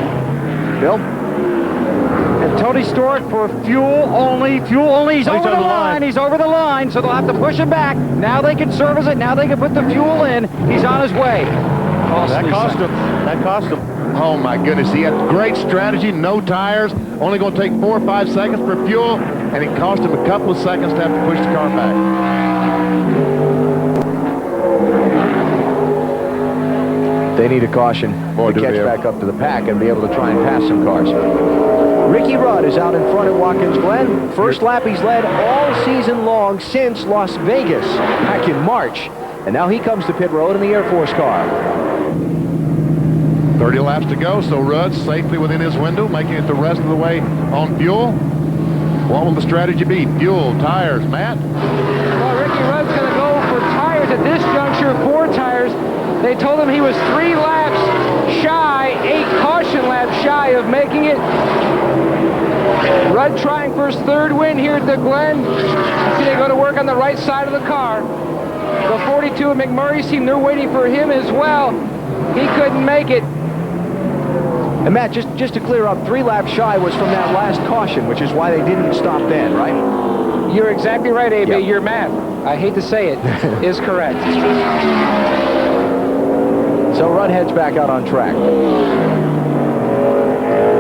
Bill? And Tony Stewart for fuel only. He's over the line. He's over the line, so they'll have to push him back. Now they can service it. Now they can put the fuel in. He's on his way. That cost him. That cost him. Oh, my goodness. He had great strategy, no tires, only going to take 4 or 5 seconds for fuel, and it cost him a couple of seconds to have to push the car back. They need a caution to catch back up to the pack and be able to try and pass some cars. Ricky Rudd is out in front at Watkins Glen. First lap he's led all season long since Las Vegas back in March. And now he comes to pit road in the Air Force car. 30 laps to go, so Rudd's safely within his window, making it the rest of the way on fuel. What will the strategy be? Fuel, tires, Matt? Well, Ricky Rudd's going to go for tires at this juncture, 4 tires. They told him he was 3 laps shy, 8 caution laps shy of making it. Rudd trying for his 3rd win here at the Glen. See, they go to work on the right side of the car. The 42 of McMurray's team, they're waiting for him as well. He couldn't make it. And Matt, just to clear up, 3 laps shy was from that last caution, which is why they didn't stop then, right? You're exactly right, AB. Yep. Your math, I hate to say it, is correct. So Rudd heads back out on track.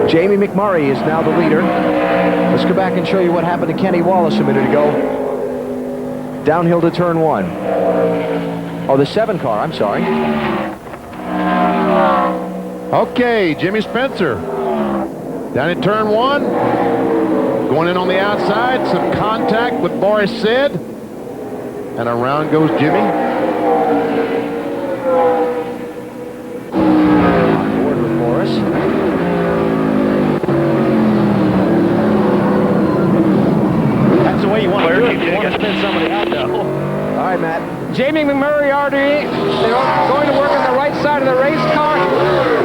Jamie McMurray is now the leader. Let's go back and show you what happened to Kenny Wallace a minute ago. Downhill to turn 1. Oh, the 7 car, I'm sorry. Okay, Jimmy Spencer. Down in turn 1. Going in on the outside. Some contact with Boris Sid. And around goes Jimmy. On board with Boris. That's the way you want to do it. You want to spin somebody out, though. All right, Matt. Jamie McMurray already, they're going to work on the right side of the race car.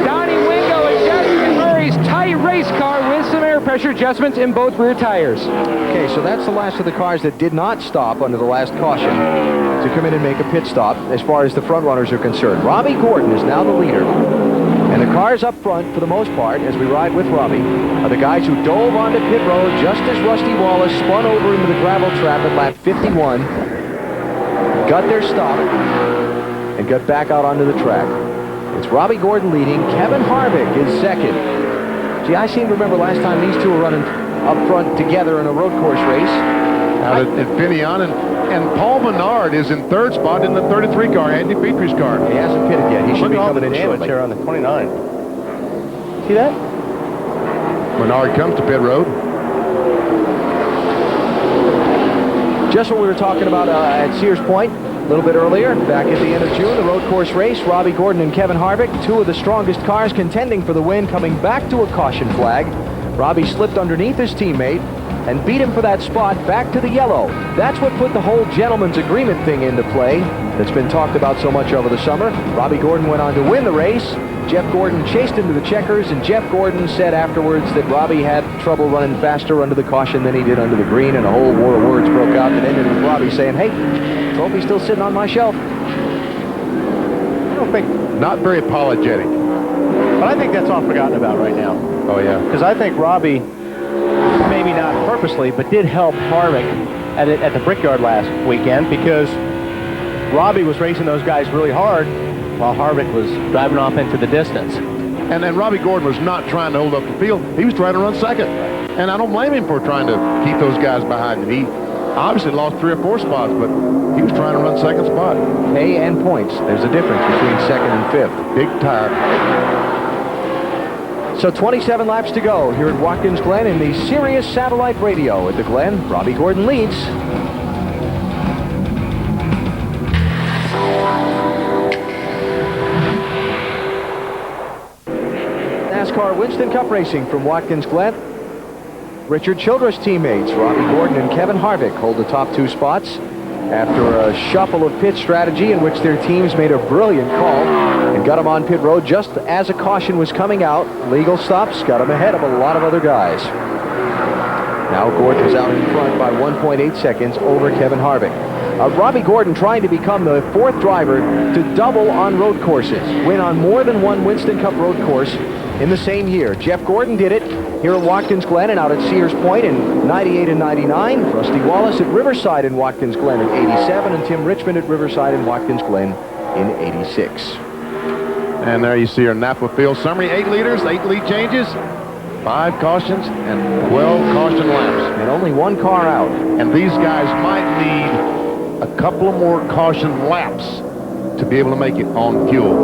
Donnie Wingo adjusts McMurray's tight race car with some air pressure adjustments in both rear tires. Okay, so that's the last of the cars that did not stop under the last caution to come in and make a pit stop as far as the front runners are concerned. Robbie Gordon is now the leader. And the cars up front, for the most part, as we ride with Robbie, are the guys who dove onto pit road just as Rusty Wallace spun over into the gravel trap at lap 51, got their stop, and got back out onto the track. It's Robbie Gordon leading. Kevin Harvick is second. Gee, I seem to remember last time these two were running up front together in a road course race. Out at Finion, and And Paul Menard is in third spot in the 33 car, Andy Petrie's car. He hasn't pitted yet. He should be coming in shortly. Here on the 29. See that? Menard comes to pit road. Just what we were talking about at Sears Point a little bit earlier, back at the end of June, the road course race, Robbie Gordon and Kevin Harvick, two of the strongest cars contending for the win, coming back to a caution flag. Robbie slipped underneath his teammate and beat him for that spot back to the yellow. That's what put the whole gentleman's agreement thing into play that's been talked about so much over the summer. Robbie Gordon went on to win the race. Jeff Gordon chased into the checkers, and Jeff Gordon said afterwards that Robbie had trouble running faster under the caution than he did under the green, and a whole war of words broke out that ended with Robbie saying, hey, trophy's still sitting on my shelf. I don't think, Not very apologetic. but I think that's all forgotten about right now. Oh, yeah. Because I think Robbie, maybe not purposely, but did help Harvick at the Brickyard last weekend, because Robbie was racing those guys really hard while Harvick was driving off into the distance. And then Robbie Gordon was not trying to hold up the field. He was trying to run second. And I don't blame him for trying to keep those guys behind him. He obviously lost 3 or 4 spots, but he was trying to run second spot. Pay and points. There's a difference between second and fifth. Big tire. So 27 laps to go here at Watkins Glen in the Sirius Satellite Radio at the Glen. Robbie Gordon leads. NASCAR Winston Cup Racing from Watkins Glen. Richard Childress teammates Robbie Gordon and Kevin Harvick hold the top 2 spots after a shuffle of pit strategy in which their teams made a brilliant call and got them on pit road just as a caution was coming out. Legal stops got them ahead of a lot of other guys. Now Gordon is out in front by 1.8 seconds over Kevin Harvick. Robbie Gordon trying to become the 4th driver to double on road courses, win on more than one Winston Cup road course in the same year. Jeff Gordon did it here at Watkins Glen and out at Sears Point in 98 and 99. Rusty Wallace at Riverside in Watkins Glen in 87, and Tim Richmond at Riverside in Watkins Glen in 86. And there you see our Napa field summary. 8 leaders, 8 lead changes, 5 cautions, and 12 caution laps. And only 1 car out. And these guys might need a couple of more caution laps to be able to make it on fuel.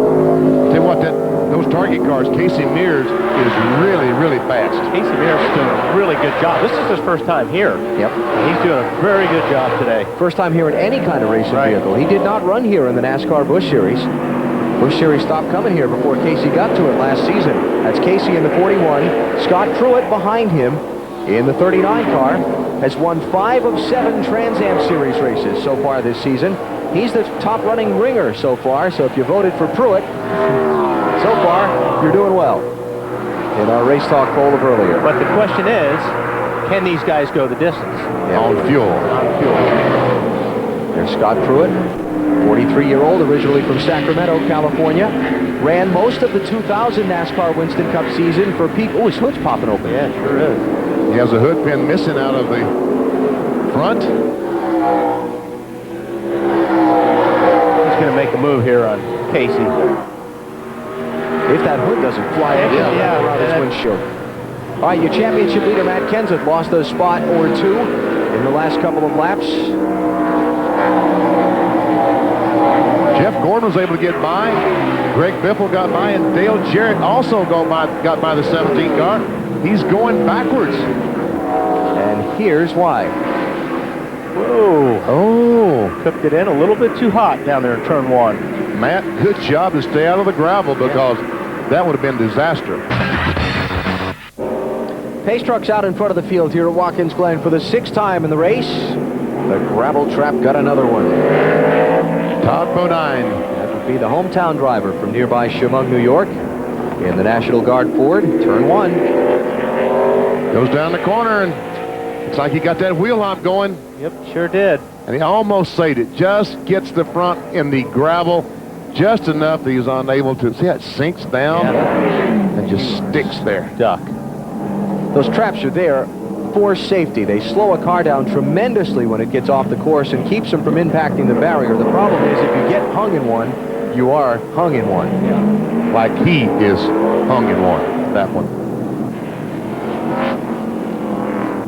Tell you what, those Target cars, Casey Mears is really, really fast. Casey Mears is doing a really good job. This is his first time here. Yep. And he's doing a very good job today. First time here in any kind of racing vehicle. He did not run here in the NASCAR Busch Series. Busch Series stopped coming here before Casey got to it last season. That's Casey in the 41. Scott Pruitt behind him in the 39 car has won 5 of 7 Trans Am Series races so far this season. He's the top running ringer so far, so if you voted for Pruitt, so far, you're doing well in our Race Talk poll of earlier. But the question is, can these guys go the distance? Yeah. On fuel. On fuel. There's Scott Pruitt, 43-year-old, originally from Sacramento, California. Ran most of the 2000 NASCAR Winston Cup season for people. Oh, his hood's popping open. Yeah, it sure is. He has a hood pin missing out of the front. He's going to make a move here on Casey. If that hood doesn't fly around his windshield. All right, your championship leader, Matt Kenseth, lost a spot or 2 in the last couple of laps. Jeff Gordon was able to get by. Greg Biffle got by, and Dale Jarrett also got by the 17 car. He's going backwards. And here's why. Whoa. Oh, cooked it in a little bit too hot down there in turn 1. Matt, good job to stay out of the gravel, because that would have been disaster. Pace trucks out in front of the field here at Watkins Glen for the 6th time in the race. The gravel trap got another one. Todd Bodine. That would be the hometown driver from nearby Chemung, New York, in the National Guard Ford, turn 1. Goes down the corner, and looks like he got that wheel hop going. Yep, sure did. And he almost saved it. Just gets the front in the gravel just enough that he's unable to. See how it sinks down and just sticks there. Duck. Those traps are there for safety. They slow a car down tremendously when it gets off the course and keeps them from impacting the barrier. The problem is if you get hung in one, you are hung in one. Yeah. Like he is hung in one, that one.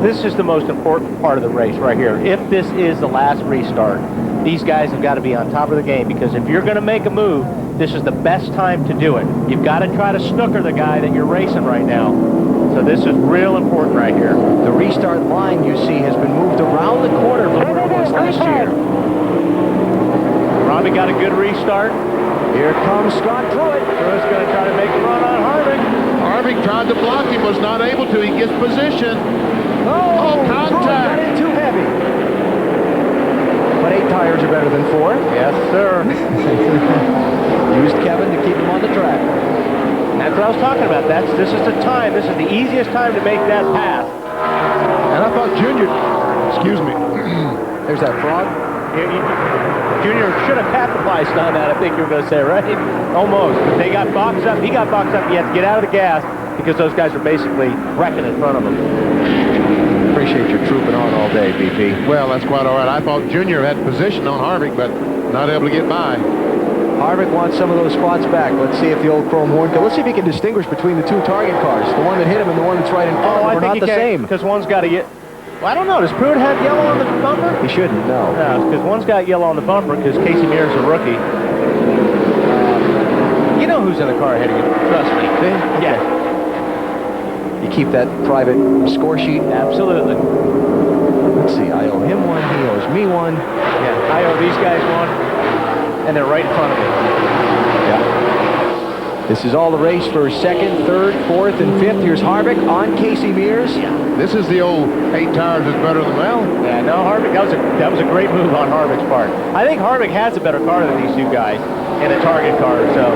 this is the most important part of the race right here. If this is the last restart, these guys have got to be on top of the game, because if you're going to make a move, this is the best time to do it. You've got to try to snooker the guy that you're racing right now. So this is real important right here. The restart line, you see, has been moved around the corner from where it was last year. Robbie got a good restart. Here comes Scott Pruitt. Pruitt's going to try to make a run on Harvick. Harvick tried to block him, was not able to. He gets position. Oh, contact. Pruitt got in too heavy. But 8 tires are better than 4. Yes, sir. Used Kevin to keep him on the track. That's what I was talking about. This is the time. This is the easiest time to make that pass. And I thought Junior, excuse me. There's that frog. Junior should have capitalized on that, I think you were going to say, right? Almost. But they got boxed up. He got boxed up. He had to get out of the gas because those guys are basically wrecking in front of him. Appreciate your trooping on all day, BP. Well, that's quite all right. I thought Junior had position on Harvick, but not able to get by. Harvick wants some of those spots back. Let's see if the old chrome horn can. Let's see if he can distinguish between the 2 target cars. The one that hit him and the one that's right in front of him are not the same. Because one's got a... Well, I don't know. Does Pruitt have yellow on the bumper? He shouldn't, no. No, because one's got yellow on the bumper because Casey Mears is a rookie. You know who's in the car ahead of you. Trust me. Yeah. You keep that private score sheet? Absolutely. Let's see. I owe him one. He owes me one. Yeah, I owe these guys one. And they're right in front of me. Yeah. This is all the race for 2nd, 3rd, 4th, and 5th. Here's Harvick on Casey Mears. Yeah. This is the old 8 tires is better than well. Yeah, no, Harvick, that was a great move on Harvick's part. I think Harvick has a better car than these 2 guys in a target car, so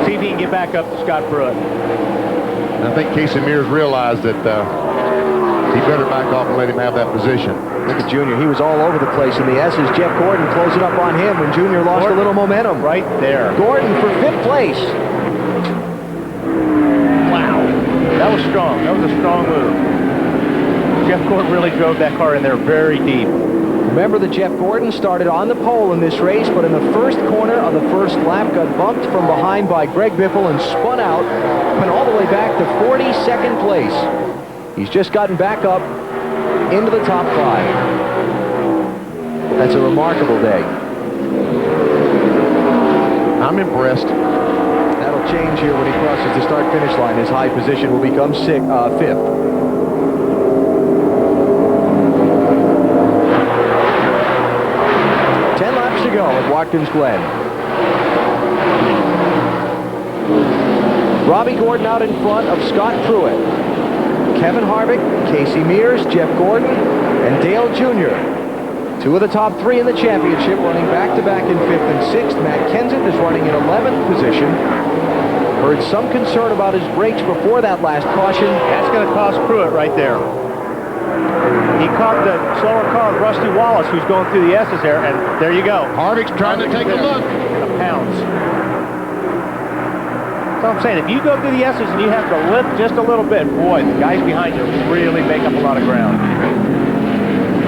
see if he can get back up to Scott Pruitt. And I think Casey Mears realized that he better back off and let him have that position. Look at Junior. He was all over the place in the S's. Jeff Gordon closing up on him when Junior lost a little momentum. Right there. Gordon for 5th place. Wow. That was strong. That was a strong move. Jeff Gordon really drove that car in there very deep. Remember that Jeff Gordon started on the pole in this race, but in the first corner of the first lap got bumped from behind by Greg Biffle and spun out, went all the way back to 42nd place. He's just gotten back up into the top 5. That's a remarkable day. I'm impressed. That'll change here when he crosses the start-finish line. His high position will become 5th. To go at Watkins Glen. Robbie Gordon out in front of Scott Pruitt. Kevin Harvick, Casey Mears, Jeff Gordon, and Dale Jr. 2 of the top 3 in the championship, running back-to-back in 5th and 6th. Matt Kenseth is running in 11th position. Heard some concern about his brakes before that last caution. That's going to cost Pruitt right there. He caught the slower car of Rusty Wallace, who's going through the S's there, and there you go. Harvick's trying to take a look. A pounce. So I'm saying, if you go through the S's and you have to lift just a little bit, boy, the guys behind you really make up a lot of ground.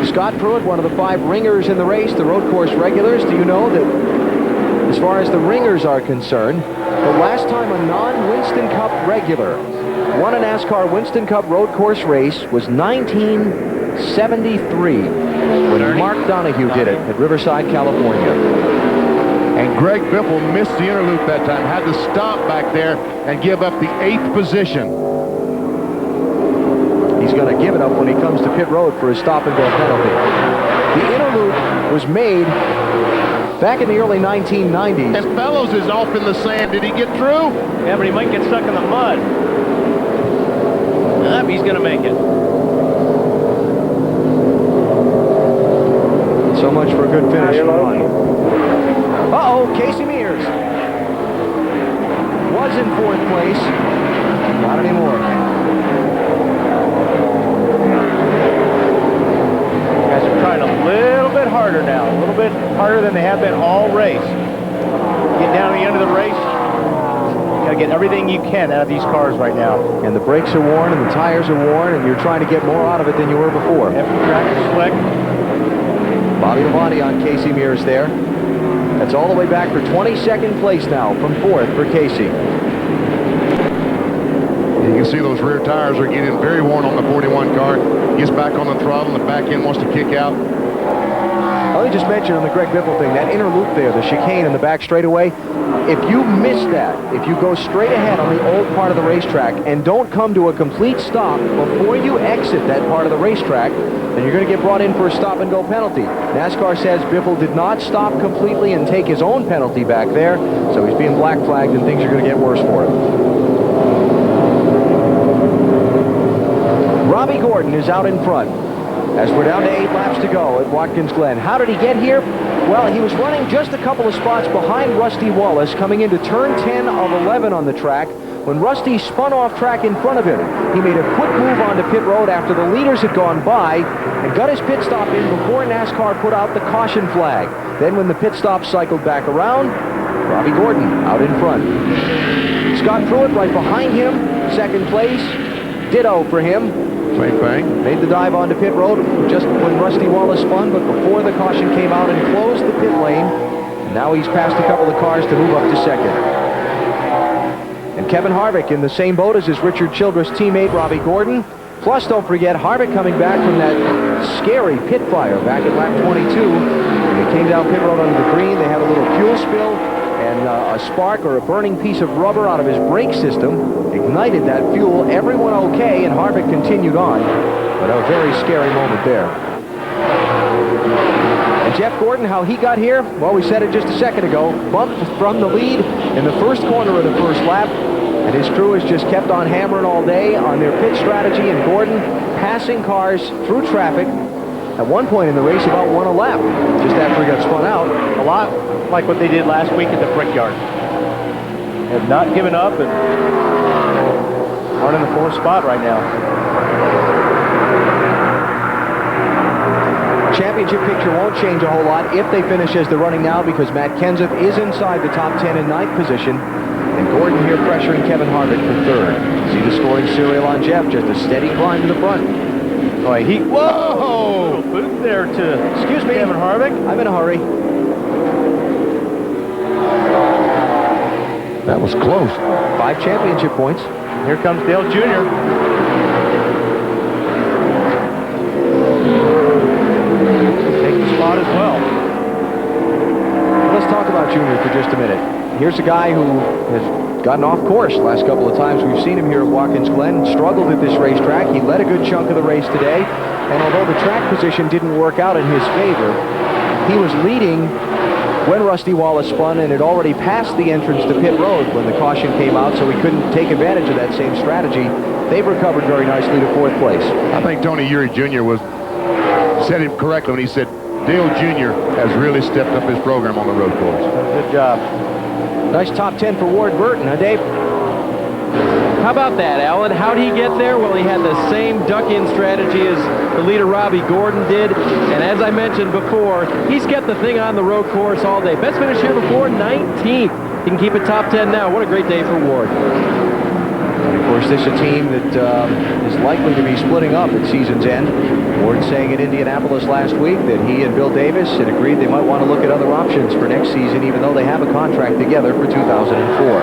Scott Pruitt, one of the 5 ringers in the race, the road course regulars. Do you know that as far as the ringers are concerned, the last time a non-Winston Cup regular won a NASCAR Winston Cup road course race was 1973 when Mark Donahue did it at Riverside, California. And Greg Biffle missed the inner loop that time, had to stop back there and give up the 8th position. He's going to give it up when he comes to pit road for his stop-and-go penalty. The inner loop was made back in the early 1990s. And Fellows is off in the sand. Did he get through? Yeah, but he might get stuck in the mud. He's going to make it. So much for a good finish line. Uh-oh, Casey Mears was in 4th place. Not anymore. Guys are trying a little bit harder now. A little bit harder than they have been all race. Get down to the end of the race. You got to get everything you can out of these cars right now. And the brakes are worn and the tires are worn, and you're trying to get more out of it than you were before. Every track is slick. Bobby Labonte on Casey Mears there. That's all the way back for 22nd place now from 4th for Casey. You can see those rear tires are getting very worn on the 41 car. Gets back on the throttle, and the back end wants to kick out. Let me just mention on the Greg Biffle thing, that inner loop there, the chicane in the back straightaway, if you miss that, if you go straight ahead on the old part of the racetrack and don't come to a complete stop before you exit that part of the racetrack, then you're going to get brought in for a stop-and-go penalty. NASCAR says Biffle did not stop completely and take his own penalty back there, so he's being black flagged and things are going to get worse for him. Robbie Gordon is out in front as we're down to 8 laps to go at Watkins Glen. How did he get here? Well, he was running just a couple of spots behind Rusty Wallace coming into turn 10 of 11 on the track when Rusty spun off track in front of him. He made a quick move onto pit road after the leaders had gone by and got his pit stop in before NASCAR put out the caution flag. Then when the pit stop cycled back around, Robbie Gordon out in front. Scott Pruitt right behind him, second place. Ditto for him. Same thing. Made the dive onto pit road just when Rusty Wallace spun, but before the caution came out and closed the pit lane. Now he's passed a couple of cars to move up to second. And Kevin Harvick in the same boat as his Richard Childress teammate Robbie Gordon. Plus, don't forget, Harvick coming back from that scary pit fire back at lap 22. When he came down pit road under the green, they had a little fuel spill, and a spark or a burning piece of rubber out of his brake system ignited that fuel. Everyone okay, and Harvick continued on. But a very scary moment there. And Jeff Gordon, how he got here? Well, we said it just a second ago. Bumped from the lead in the first corner of the first lap. And his crew has just kept on hammering all day on their pit strategy, and Gordon passing cars through traffic. At one point in the race, about won a lap just after he got spun out. A lot like what they did last week at the Brickyard. Have not given up and are in the 4th spot right now. Championship picture won't change a whole lot if they finish as they're running now, because Matt Kenseth is inside the top 10 in 9th position. And Gordon here pressuring Kevin Harvick for 3rd. See the scoring serial on Jeff, just a steady climb to the front. Boy, whoa! Boot there to, excuse me, Kevin Harvick. I'm in a hurry. That was close. 5 championship points. Here comes Dale Jr. Take the spot as well. Let's talk about Jr. for just a minute. Here's a guy who has gotten off course last couple of times. We've seen him here at Watkins Glen. Struggled at this racetrack. He led a good chunk of the race today. And although the track position didn't work out in his favor, he was leading when Rusty Wallace spun and had already passed the entrance to pit road when the caution came out, so he couldn't take advantage of that same strategy. They've recovered very nicely to 4th place. I think Tony Eury Jr. said it correctly when he said Dale Jr. has really stepped up his program on the road course. Good job. Nice top 10 for Ward Burton, huh, Dave? How about that, Alan? How did he get there? Well, he had the same duck-in strategy as the leader Robbie Gordon did. And as I mentioned before, he's kept the thing on the road course all day. Best finish here before, 19th. He can keep it top 10 now. What a great day for Ward. And of course, this is a team that is likely to be splitting up at season's end. Ward saying in Indianapolis last week that he and Bill Davis had agreed they might want to look at other options for next season, even though they have a contract together for 2004.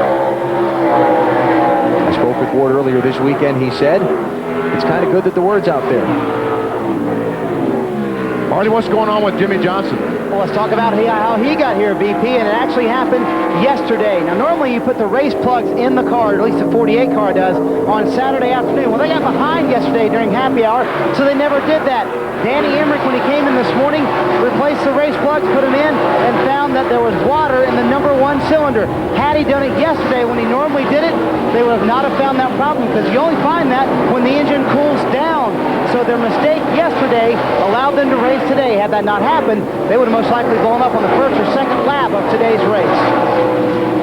I spoke with Ward earlier this weekend. He said it's kind of good that the word's out there. Marty, what's going on with Jimmy Johnson? Well, let's talk about how he got here, BP, and it actually happened yesterday. Now, normally you put the race plugs in the car, or at least the 48 car does, on Saturday afternoon. Well, they got behind yesterday during happy hour, so they never did that. Danny Emmerich, when he came in this morning, replaced the race plugs, put them in, and found that there was water in the number 1 cylinder. Had he done it yesterday when he normally did it, they would have not have found that problem, because you only find that when the engine cools down. So their mistake yesterday allowed them to race today. Had that not happened, they would have most likely blown up on the 1st or 2nd lap of today's race.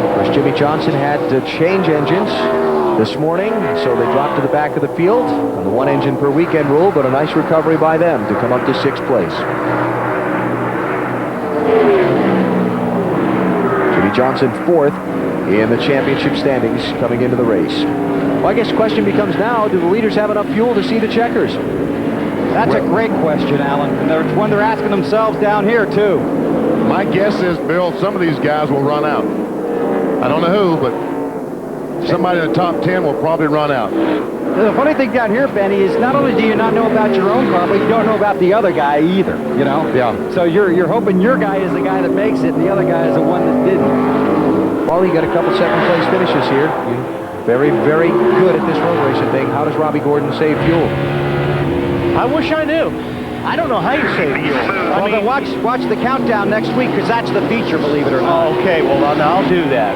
Of course, Jimmy Johnson had to change engines this morning, so they dropped to the back of the field on the 1 engine per weekend rule, but a nice recovery by them to come up to 6th place. Jimmy Johnson 4th in the championship standings coming into the race. Well, I guess the question becomes now, do the leaders have enough fuel to see the checkers? That's a great question, Alan, and it's one they're asking themselves down here, too. My guess is, Bill, some of these guys will run out. I don't know who, but somebody in the top 10 will probably run out. The funny thing down here, Benny, is not only do you not know about your own car, but you don't know about the other guy either, you know? Yeah. So you're hoping your guy is the guy that makes it, and the other guy is the one that didn't. Well, he got a couple second-place finishes here. Very, very good at this road racing thing. How does Robbie Gordon save fuel? I wish I knew. I don't know how you save fuel. Well, then watch the countdown next week, because that's the feature, believe it or not. Oh, okay, well, I'll do that.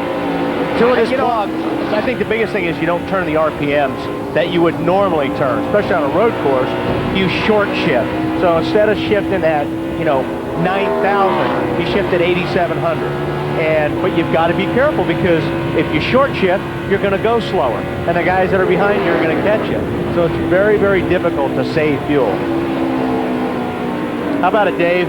To his You know, blog. I think the biggest thing is you don't turn the RPMs that you would normally turn, especially on a road course. You short shift. So instead of shifting at, 9,000, you shift at 8,700. But you've got to be careful, because if you short shift, you're going to go slower, and the guys that are behind you are going to catch you. So it's very, very difficult to save fuel. How about it, Dave?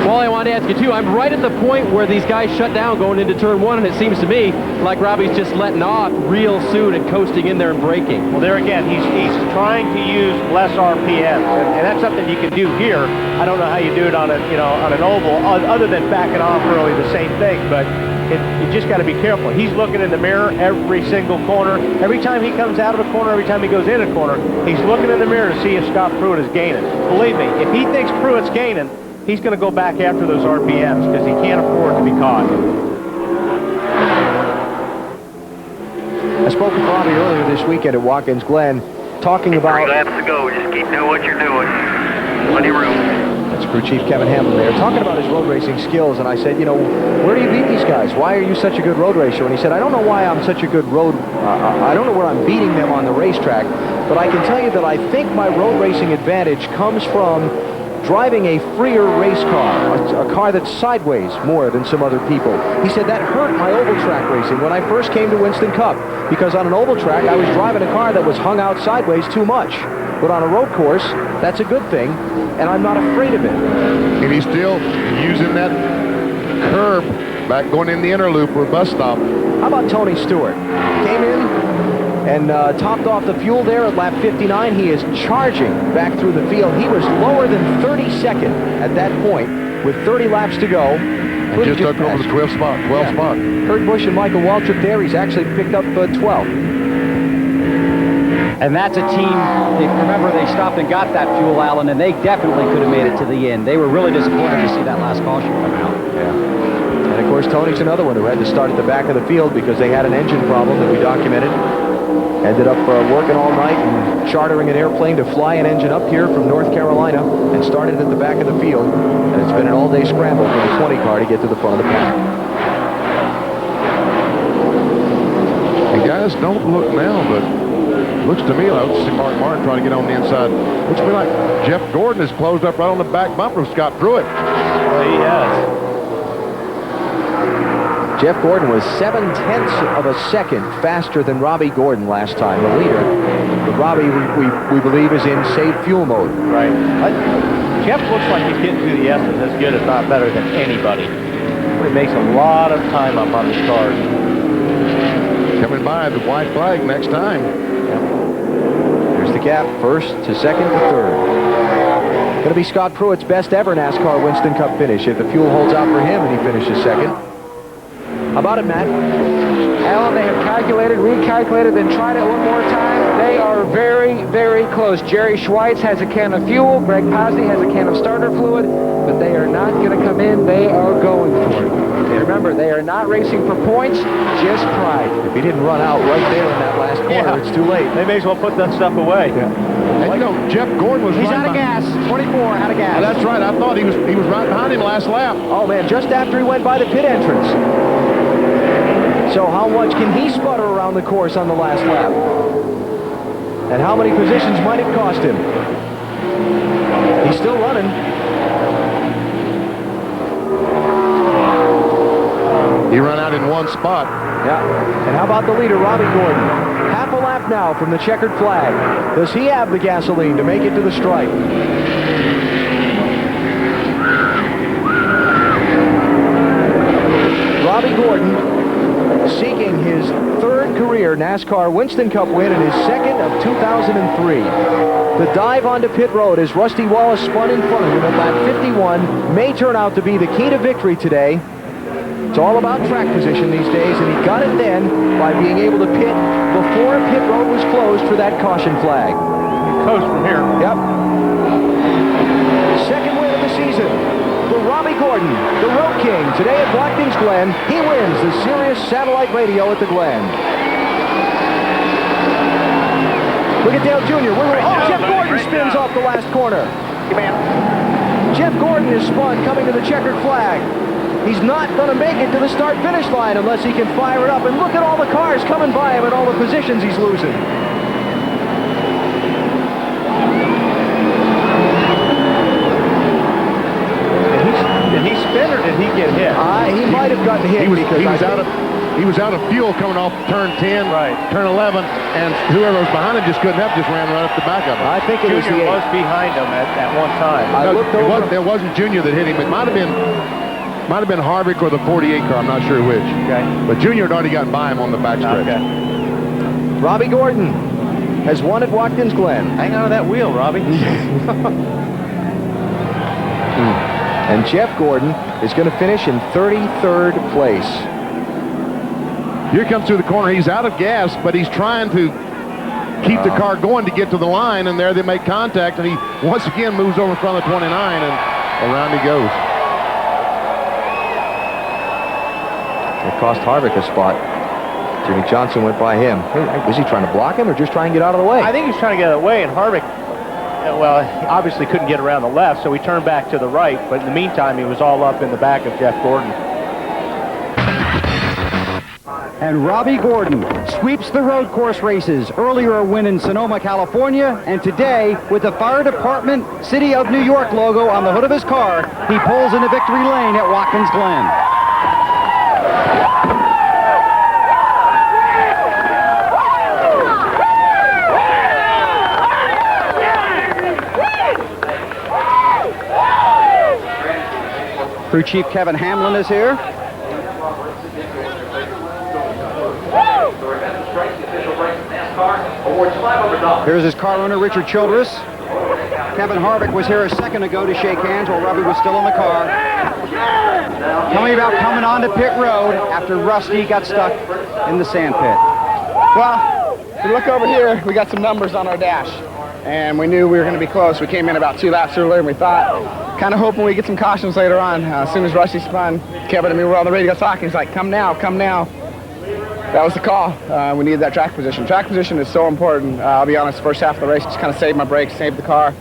Well, I wanted to ask you too. I'm right at the point where these guys shut down going into turn one, and it seems to me like Robbie's just letting off real soon and coasting in there and braking. Well, there again, he's trying to use less RPMs, and that's something you can do here. I don't know how you do it on on an oval, other than backing off early, the same thing. But you just got to be careful. He's looking in the mirror every single corner. Every time he comes out of a corner, every time he goes in a corner, he's looking in the mirror to see if Scott Pruitt is gaining. Believe me, if he thinks Pruitt's gaining, he's going to go back after those RPMs, because he can't afford to be caught. I spoke with Robbie earlier this weekend at Watkins Glen, talking about... 3 laps to go. Just keep doing what you're doing. Plenty of room. That's Crew Chief Kevin Hamlin there, talking about his road racing skills, and I said, where do you beat these guys? Why are you such a good road racer? And he said, I don't know why I'm such a good road... I don't know where I'm beating them on the racetrack, but I can tell you that I think my road racing advantage comes from driving a freer race car, a car that's sideways more than some other people. He said that hurt my oval track racing when I first came to Winston Cup, because on an oval track I was driving a car that was hung out sideways too much. But on a road course, that's a good thing, and I'm not afraid of it. And he's still using that curb back going in the inner loop or bus stop. How about Tony Stewart? Came in and topped off the fuel there at lap 59. He is charging back through the field. He was lower than 32nd at that point with 30 laps to go. And just took over the 12th spot. Kurt Busch and Michael Waltrip there. He's actually picked up 12th. And that's a team, remember, they stopped and got that fuel, Alan, and they definitely could have made it to the end. They were really disappointed to see that last caution come out. Yeah. And of course, Tony's another one who had to start at the back of the field because they had an engine problem that we documented. Ended up working all night and chartering an airplane to fly an engine up here from North Carolina, and started at the back of the field. And it's been an all-day scramble for the 20 car to get to the front of the pack. And guys, don't look now, but looks to me like see Mark Martin trying to get on the inside. Looks to me like Jeff Gordon is closed up right on the back bumper of Scott Pruitt. Well, he has. Jeff Gordon was 0.7 of a second faster than Robbie Gordon last time, the leader. But Robbie, we believe, is in save fuel mode. Right. Jeff looks like he's getting through the S's as good, if not better, than anybody. He makes a lot of time up on his cars. Coming by the white flag next time. There's the gap, first to second to third. Going to be Scott Pruitt's best ever NASCAR Winston Cup finish if the fuel holds out for him and he finishes second. How about it, Matt? Alan, they have calculated, recalculated, then tried it one more time. They are very, very close. Jerry Schweitz has a can of fuel. Greg Posney has a can of starter fluid, but they are not going to come in. They are going for it. And remember, they are not racing for points, just pride. If he didn't run out right there in that last corner, it's too late. They may as well put that stuff away. Yeah. And Jeff Gordon was He's right out of gas. 24 out of gas. Oh, that's right. I thought he was right behind him last lap. Oh man, just after he went by the pit entrance. So how much can he sputter around the course on the last lap? And how many positions might it cost him? He's still running. He ran out in one spot. Yeah. And how about the leader, Robbie Gordon? Half a lap now from the checkered flag. Does he have the gasoline to make it to the stripe? Robbie Gordon seeking his third career NASCAR Winston Cup win and his second of 2003. The dive onto pit road as Rusty Wallace spun in front of him at lap 51 may turn out to be the key to victory today. It's all about track position these days, and he got it then by being able to pit before pit road was closed for that caution flag. Coast from here. Yep. Second win of the season for Robbie Gordon, the Road King, today at Watkins Glen. He wins the Sirius satellite radio at the Glen. Look at Dale Jr. Jeff Gordon spins off the last corner. Jeff Gordon is spun coming to the checkered flag. He's not going to make it to the start-finish line unless he can fire it up. And look at all the cars coming by him and all the positions he's losing. Did he spin or did he get hit? He might have gotten hit. He was out of fuel coming off turn 10, turn 11, and whoever was behind him just couldn't help, just ran right up the back of him. I think Junior was behind him at one time. It wasn't Junior that hit him. It might have been Harvick or the 48 car. I'm not sure which. Okay. But Junior had already gotten by him on the backstretch. Okay. Robbie Gordon has won at Watkins Glen. Hang on to that wheel, Robbie. And Jeff Gordon is going to finish in 33rd place. Here comes through the corner. He's out of gas, but he's trying to keep the car going to get to the line, and there they make contact, and he once again moves over in front of the 29, and around he goes. It cost Harvick a spot. Jimmy Johnson went by him. Was he trying to block him or just try and get out of the way? I think he was trying to get out of the way, and Harvick, well, he obviously couldn't get around the left, so he turned back to the right, but in the meantime, he was all up in the back of Jeff Gordon. And Robbie Gordon sweeps the road course races. Earlier a win in Sonoma, California, and today, with the Fire Department City of New York logo on the hood of his car, he pulls into victory lane at Watkins Glen. Crew Chief Kevin Hamlin is here. Here's his car owner, Richard Childress. Kevin Harvick was here a second ago to shake hands while Robbie was still in the car. Tell me about coming on to pit road after Rusty got stuck in the sand pit. Well, if you look over here, we got some numbers on our dash, and we knew we were going to be close. We came in about 2 laps earlier, and we thought, kind of hoping we get some cautions later on. As soon as Rusty spun, Kevin and me were on the radio talking. He's like, come now, come now. That was the call. We needed that track position. Track position is so important. I'll be honest, the first half of the race just kind of saved my brakes, saved the car.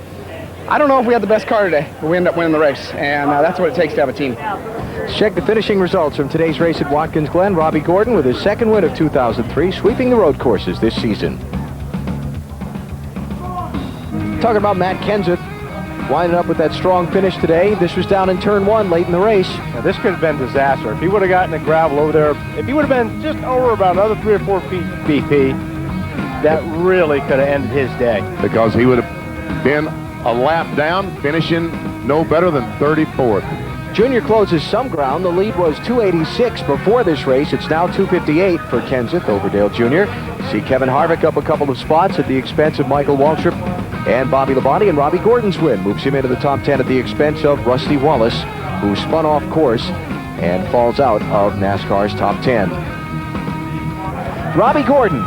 I don't know if we had the best car today, but we ended up winning the race, and that's what it takes to have a team. Let's check the finishing results from today's race at Watkins Glen. Robbie Gordon with his second win of 2003, sweeping the road courses this season. Talking about Matt Kenseth, winding up with that strong finish today. This was down in turn 1 late in the race. Now, this could have been disaster. If he would have gotten the gravel over there, if he would have been just over about another 3 or 4 feet BP, that really could have ended his day. Because he would have been a lap down, finishing no better than 34th. Junior closes some ground. The lead was 286 before this race. It's now 258 for Kenseth over Dale Jr. See Kevin Harvick up a couple of spots at the expense of Michael Waltrip and Bobby Labonte, and Robbie Gordon's win moves him into the top 10 at the expense of Rusty Wallace, who spun off course and falls out of NASCAR's top 10. Robbie Gordon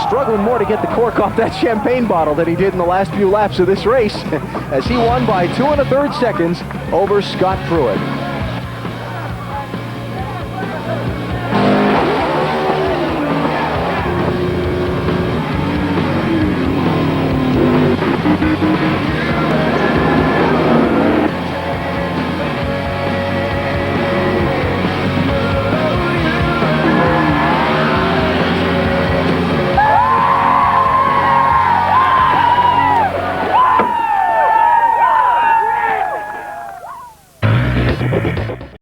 struggling more to get the cork off that champagne bottle than he did in the last few laps of this race as he won by 2 1/3 seconds over Scott Pruitt.